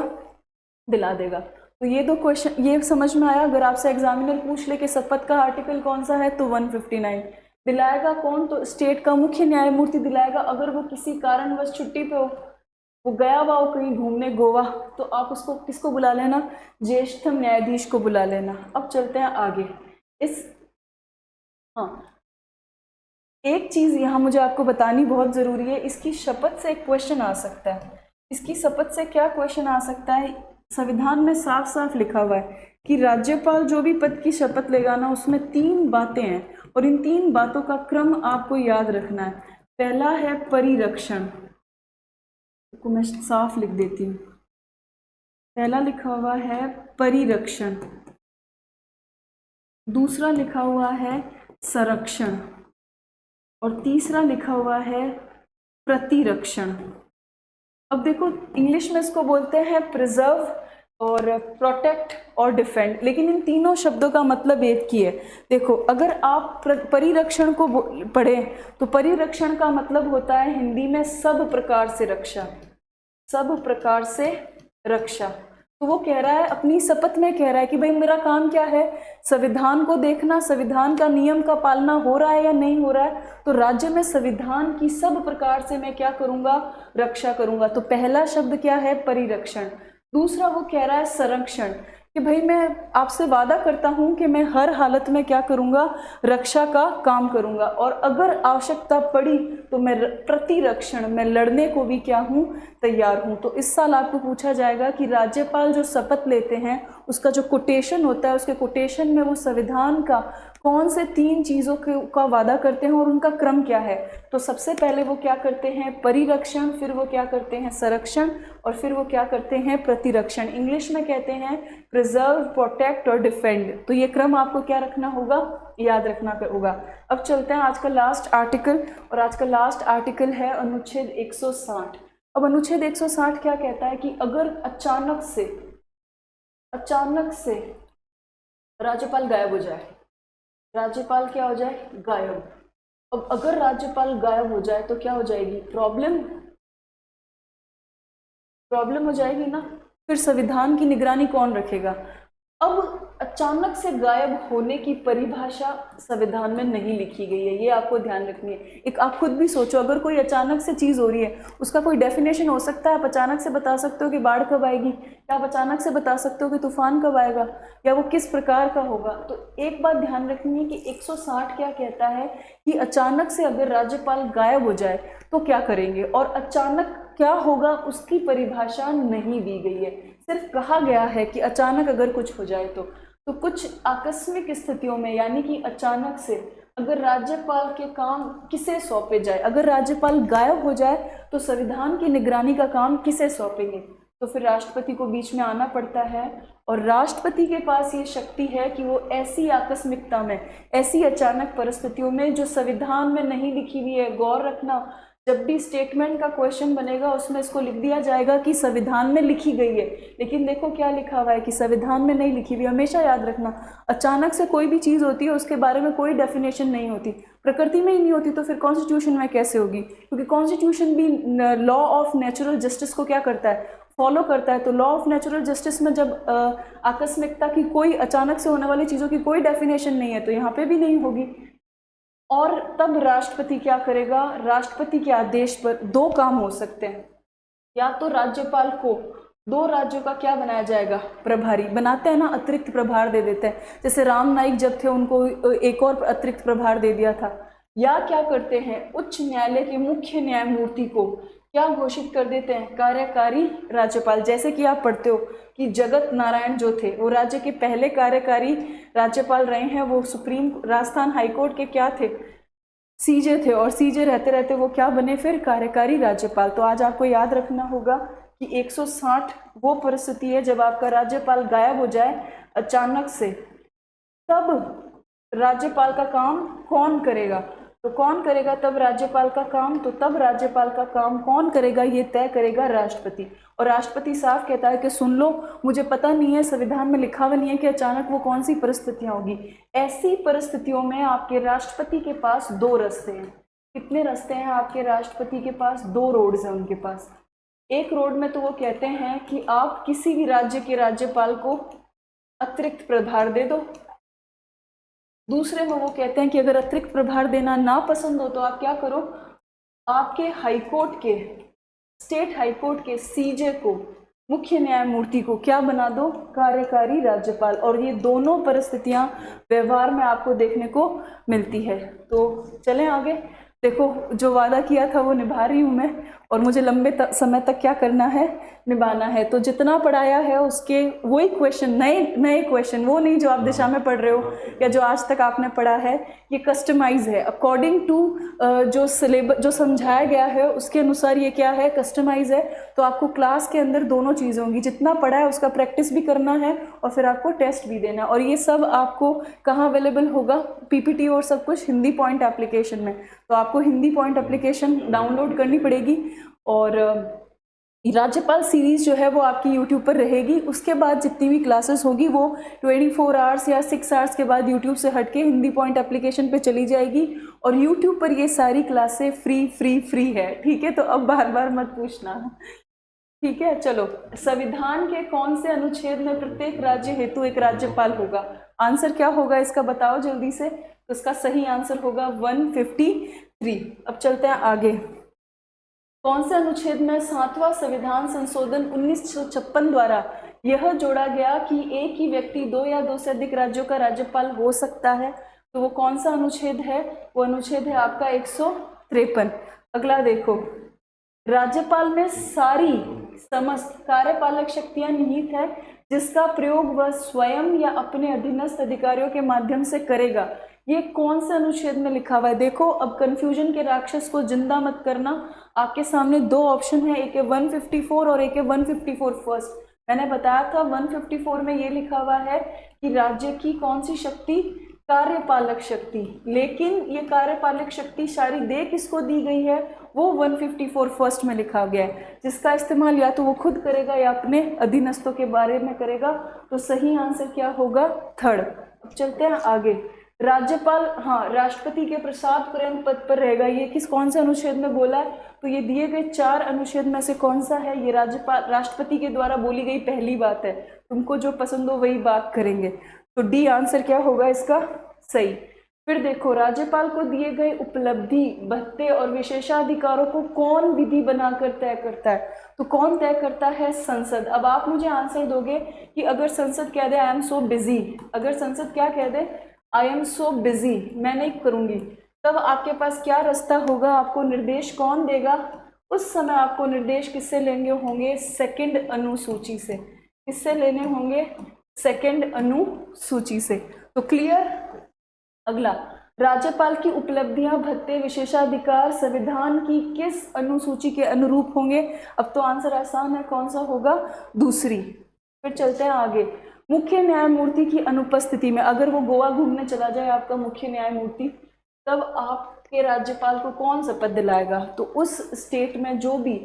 दिला देगा। तो ये दो क्वेश्चन ये समझ में आया। अगर आपसे एग्जामिनर पूछ ले कि शपथ का आर्टिकल कौन सा है, तो 159। दिलाएगा कौन, तो स्टेट का मुख्य न्यायमूर्ति दिलाएगा। अगर वो किसी कारणवश छुट्टी पे हो, वो गया हुआ हो कहीं घूमने गोवा, तो आप उसको किसको बुला लेना, ज्येष्ठतम न्यायाधीश को बुला लेना। अब चलते हैं आगे। हाँ, एक चीज़ यहाँ मुझे आपको बतानी बहुत ज़रूरी है, इसकी शपथ से एक क्वेश्चन आ सकता है। इसकी शपथ से क्या क्वेश्चन आ सकता है, संविधान में साफ साफ लिखा हुआ है कि राज्यपाल जो भी पद की शपथ लेगा ना, उसमें 3 बातें हैं, और इन 3 बातों का क्रम आपको याद रखना है। पहला है परिरक्षण, को मैं साफ लिख देती हूँ, पहला लिखा हुआ है परिरक्षण, दूसरा लिखा हुआ है संरक्षण, और तीसरा लिखा हुआ है प्रतिरक्षण। अब देखो इंग्लिश में इसको बोलते हैं प्रिजर्व और प्रोटेक्ट और डिफेंड, लेकिन इन तीनों शब्दों का मतलब एक ही है। देखो अगर आप परिरक्षण को पढ़ें तो परिरक्षण का मतलब होता है हिंदी में सब प्रकार से रक्षा, सब प्रकार से रक्षा। तो वो कह रहा है, अपनी शपथ में कह रहा है कि भाई मेरा काम क्या है, संविधान को देखना, संविधान का नियम का पालना हो रहा है या नहीं हो रहा है, तो राज्य में संविधान की सब प्रकार से मैं क्या करूंगा, रक्षा करूंगा। तो पहला शब्द क्या है, परिरक्षण। दूसरा वो कह रहा है संरक्षण, कि भाई मैं आपसे वादा करता हूं कि मैं हर हालत में क्या करूंगा, रक्षा का काम करूंगा, और अगर आवश्यकता पड़ी तो मैं प्रतिरक्षण, मैं लड़ने को भी क्या हूं, तैयार हूं। तो इस साल आपको पूछा जाएगा कि राज्यपाल जो शपथ लेते हैं उसका जो कोटेशन होता है, उसके कोटेशन में वो संविधान का कौन से 3 चीज़ों का वादा करते हैं और उनका क्रम क्या है। तो सबसे पहले वो क्या करते हैं, परिरक्षण, फिर वो क्या करते हैं, संरक्षण, और फिर वो क्या करते हैं, प्रतिरक्षण। इंग्लिश में कहते हैं प्रिजर्व, प्रोटेक्ट और डिफेंड। तो ये क्रम आपको क्या रखना होगा, याद रखना होगा। अब चलते हैं आज का लास्ट आर्टिकल, और आज का लास्ट आर्टिकल है अनुच्छेद 160। अब अनुच्छेद 160 क्या कहता है कि अगर अचानक से राज्यपाल गायब हो जाए, राज्यपाल क्या हो जाए, गायब। अब अगर राज्यपाल गायब हो जाए तो क्या हो जाएगी, प्रॉब्लम हो जाएगी ना। फिर संविधान की निगरानी कौन रखेगा। अब अचानक से गायब होने की परिभाषा संविधान में नहीं लिखी गई है, ये आपको ध्यान रखनी है। एक आप खुद भी सोचो, अगर कोई अचानक से चीज़ हो रही है, उसका कोई डेफिनेशन हो सकता है। आप अचानक से बता सकते हो कि बाढ़ कब आएगी, या आप अचानक से बता सकते हो कि तूफान कब आएगा, या वो किस प्रकार का होगा। तो एक बात ध्यान रखनी है कि 160 क्या कहता है कि अचानक से अगर राज्यपाल गायब हो जाए तो क्या करेंगे, और अचानक क्या होगा उसकी परिभाषा नहीं दी गई है। सिर्फ कहा गया है कि अचानक अगर कुछ हो जाए तो कुछ आकस्मिक स्थितियों में, यानी कि अचानक से अगर राज्यपाल के काम किसे सौंपे जाए, अगर राज्यपाल गायब हो जाए तो संविधान की निगरानी का काम किसे सौंपेंगे, तो फिर राष्ट्रपति को बीच में आना पड़ता है। और राष्ट्रपति के पास ये शक्ति है कि वो ऐसी आकस्मिकता में, ऐसी अचानक परिस्थितियों में जो संविधान में नहीं लिखी हुई है, गौर रखना, जब भी स्टेटमेंट का क्वेश्चन बनेगा उसमें इसको लिख दिया जाएगा कि संविधान में लिखी गई है, लेकिन देखो क्या लिखा हुआ है कि संविधान में नहीं लिखी हुई। हमेशा याद रखना, अचानक से कोई भी चीज़ होती है उसके बारे में कोई डेफिनेशन नहीं होती, प्रकृति में ही नहीं होती, तो फिर कॉन्स्टिट्यूशन में कैसे होगी, क्योंकि कॉन्स्टिट्यूशन भी लॉ ऑफ नेचुरल जस्टिस को क्या करता है, फॉलो करता है। तो लॉ ऑफ नेचुरल जस्टिस में जब आकस्मिकता की, कोई अचानक से होने वाली चीज़ों की कोई डेफिनेशन नहीं है, तो यहाँ पे भी नहीं होगी। और तब राष्ट्रपति क्या करेगा, राष्ट्रपति के आदेश पर 2 काम हो सकते हैं, या तो राज्यपाल को 2 राज्यों का क्या बनाया जाएगा, प्रभारी बनाते हैं ना, अतिरिक्त प्रभार दे देते हैं। जैसे राम नाईक जब थे उनको एक और अतिरिक्त प्रभार दे दिया था। या क्या करते हैं, उच्च न्यायालय के मुख्य न्यायमूर्ति को क्या घोषित कर देते हैं, कार्यकारी राज्यपाल। जैसे कि आप पढ़ते हो कि जगत नारायण जो थे वो राज्य के पहले कार्यकारी राज्यपाल रहे हैं, वो सुप्रीम राजस्थान हाईकोर्ट के क्या थे, सीजे थे, और सीजे रहते रहते वो क्या बने, फिर कार्यकारी राज्यपाल। तो आज आपको याद रखना होगा कि 160 वो परिस्थिति है जब आपका राज्यपाल गायब हो जाए अचानक से, तब राज्यपाल का काम कौन करेगा। तो कौन करेगा तब राज्यपाल का काम, तो तब राज्यपाल का काम कौन करेगा, ये तय करेगा राष्ट्रपति। और राष्ट्रपति साफ कहता है कि सुन लो, मुझे पता नहीं है, संविधान में लिखा हुआ नहीं है कि अचानक वो कौन सी परिस्थितियां होगी। ऐसी परिस्थितियों में आपके राष्ट्रपति के पास 2 रास्ते हैं। कितने रास्ते हैं आपके राष्ट्रपति के पास, 2 रोड्स हैं उनके पास। एक रोड में तो वो कहते हैं कि आप किसी भी राज्य के राज्यपाल को अतिरिक्त प्रभार दे दो। दूसरे में वो कहते हैं कि अगर अतिरिक्त प्रभार देना ना पसंद हो तो आप क्या करो, आपके हाईकोर्ट के, स्टेट हाईकोर्ट के सीजे को, मुख्य न्यायमूर्ति को क्या बना दो, कार्यकारी राज्यपाल। और ये दोनों परिस्थितियां व्यवहार में आपको देखने को मिलती है। तो चलें आगे। देखो जो वादा किया था वो निभा रही हूँ मैं, और मुझे लंबे समय तक क्या करना है, निभाना है। तो जितना पढ़ाया है उसके वही क्वेश्चन, नए क्वेश्चन, वो नहीं जो आप दिशा में पढ़ रहे हो या जो आज तक आपने पढ़ा है, ये कस्टमाइज है अकॉर्डिंग टू जो सिलेबस, जो समझाया गया है उसके अनुसार ये क्या है, कस्टमाइज है। तो आपको क्लास के अंदर दोनों चीज़ें होंगी, जितना पढ़ा है उसका प्रैक्टिस भी करना है और फिर आपको टेस्ट भी देना है। और ये सब आपको कहाँ अवेलेबल होगा, पीपीटी और सब कुछ हिंदी पॉइंट एप्लीकेशन में। तो आपको हिंदी पॉइंट एप्लीकेशन डाउनलोड करनी पड़ेगी और राज्यपाल सीरीज़ जो है वो आपकी यूट्यूब पर रहेगी। उसके बाद जितनी भी क्लासेस होगी वो 24 आवर्स या 6 आवर्स के बाद यूट्यूब से हटके हिंदी पॉइंट एप्लीकेशन पे चली जाएगी, और यूट्यूब पर ये सारी क्लासें फ्री है, ठीक है। तो अब बार बार मत पूछना, ठीक है। चलो, संविधान के कौन से अनुच्छेद में प्रत्येक राज्य हेतु एक राज्यपाल होगा? आंसर क्या होगा इसका बताओ जल्दी से। तो इसका सही आंसर होगा 153। अब चलते हैं आगे। कौन से अनुच्छेद में 7वां संविधान संशोधन 1956 द्वारा यह जोड़ा गया कि एक ही व्यक्ति 2 या 2 से अधिक राज्यों का राज्यपाल हो सकता है? तो वो कौन सा अनुच्छेद है? वो अनुच्छेद है आपका 153। अगला देखो, राज्यपाल में सारी समस्त कार्यपालक शक्तियां निहित है जिसका प्रयोग वह स्वयं या अपने अधीनस्थ अधिकारियों के माध्यम से करेगा। ये कौन से अनुच्छेद में लिखा हुआ है? देखो, अब कंफ्यूजन के राक्षस को जिंदा मत करना। आपके सामने 2 ऑप्शन है, एक है 154 और एक है 154 फर्स्ट। मैंने बताया था 154 में ये लिखा हुआ है कि राज्य की कौन सी शक्ति? कार्यपालक शक्ति। लेकिन ये कार्यपालक शक्ति सारी दे किसको दी गई है? वो 154 फर्स्ट में लिखा गया है, जिसका इस्तेमाल या तो वो खुद करेगा या अपने अधीनस्थों के बारे में करेगा। तो सही आंसर क्या होगा? 3rd। अब चलते हैं आगे। राज्यपाल, हाँ, राष्ट्रपति के प्रसाद पर्यंत पद पर रहेगा। ये कौन से अनुच्छेद में बोला है? तो ये दिए गए 4 अनुच्छेद में से कौन सा है? ये राष्ट्रपति के द्वारा बोली गई पहली बात है। तुमको जो पसंद हो वही बात करेंगे। तो डी आंसर क्या होगा इसका? सही। फिर देखो, राज्यपाल को दिए गए उपलब्धि, भत्ते और विशेषाधिकारों को कौन विधि बनाकर तय करता है? तो कौन तय करता है? संसद। अब आप मुझे आंसर दोगे कि अगर संसद कह दे आई एम सो बिजी, अगर संसद क्या कह दे आई एम सो बिजी, मैं नहीं करूंगी, तब आपके पास क्या रास्ता होगा? आपको निर्देश कौन देगा? उस समय आपको निर्देश किससे लेंगे होंगे? 2nd अनुसूची से। किससे लेने होंगे? 2nd अनुसूची से। तो क्लियर। अगला, राज्यपाल की उपलब्धियां, भत्ते, विशेषाधिकार संविधान की किस अनुसूची के अनुरूप होंगे? अब तो आंसर आसान है, कौन सा होगा? दूसरी। फिर चलते हैं आगे। मुख्य न्यायमूर्ति की अनुपस्थिति में, अगर वो गोवा घूमने चला जाए आपका मुख्य न्यायमूर्ति, तब आपके राज्यपाल को कौन सा पद दिलाएगा? तो उस स्टेट में जो भी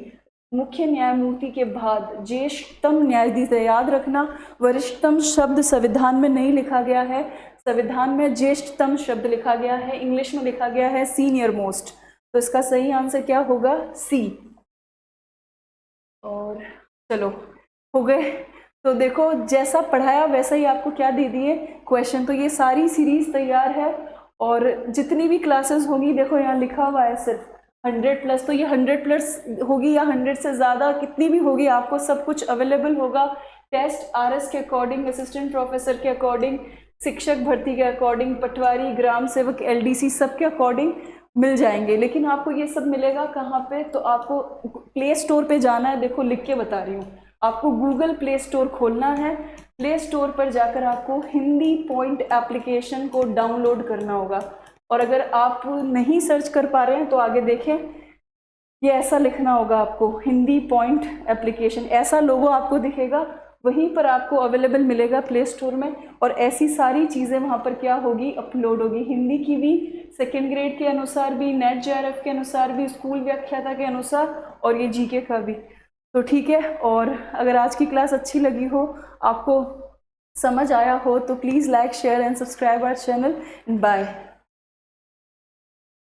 मुख्य न्यायमूर्ति के बाद ज्येष्ठतम न्यायाधीश है, याद रखना वरिष्ठतम शब्द संविधान में नहीं लिखा गया है, संविधान में ज्येष्ठतम शब्द लिखा गया है, इंग्लिश में लिखा गया है सीनियर मोस्ट। तो इसका सही आंसर क्या होगा? सी। और चलो, हो गए। तो देखो, जैसा पढ़ाया वैसा ही आपको क्या दे दिए? क्वेश्चन। तो ये सारी सीरीज तैयार है, और जितनी भी क्लासेस होगी, देखो यहाँ लिखा हुआ है सिर्फ 100+, तो ये 100+ होगी या 100 से ज़्यादा कितनी भी होगी, आपको सब कुछ अवेलेबल होगा। टेस्ट RS के अकॉर्डिंग, असिस्टेंट प्रोफेसर के अकॉर्डिंग, शिक्षक भर्ती के अकॉर्डिंग, पटवारी, ग्राम सेवक, LDC सब के अकॉर्डिंग मिल जाएंगे। लेकिन आपको ये सब मिलेगा कहाँ पे? तो आपको प्ले स्टोर पे जाना है। देखो लिख के बता रही हूँ, आपको गूगल प्ले स्टोर खोलना है। प्ले स्टोर पर जाकर आपको हिंदी पॉइंट एप्लीकेशन को डाउनलोड करना होगा। और अगर आप नहीं सर्च कर पा रहे हैं तो आगे देखें, ये ऐसा लिखना होगा आपको, हिंदी पॉइंट एप्लीकेशन, ऐसा लोगो आपको दिखेगा, वहीं पर आपको अवेलेबल मिलेगा प्ले स्टोर में। और ऐसी सारी चीज़ें वहाँ पर क्या होगी? अपलोड होगी। हिंदी की भी 2nd ग्रेड के अनुसार भी, नेट JRF के अनुसार भी, स्कूल व्याख्याता के अनुसार, और ये GK का भी। तो ठीक है। और अगर आज की क्लास अच्छी लगी हो, आपको समझ आया हो, तो please like, share and subscribe our channel. Bye.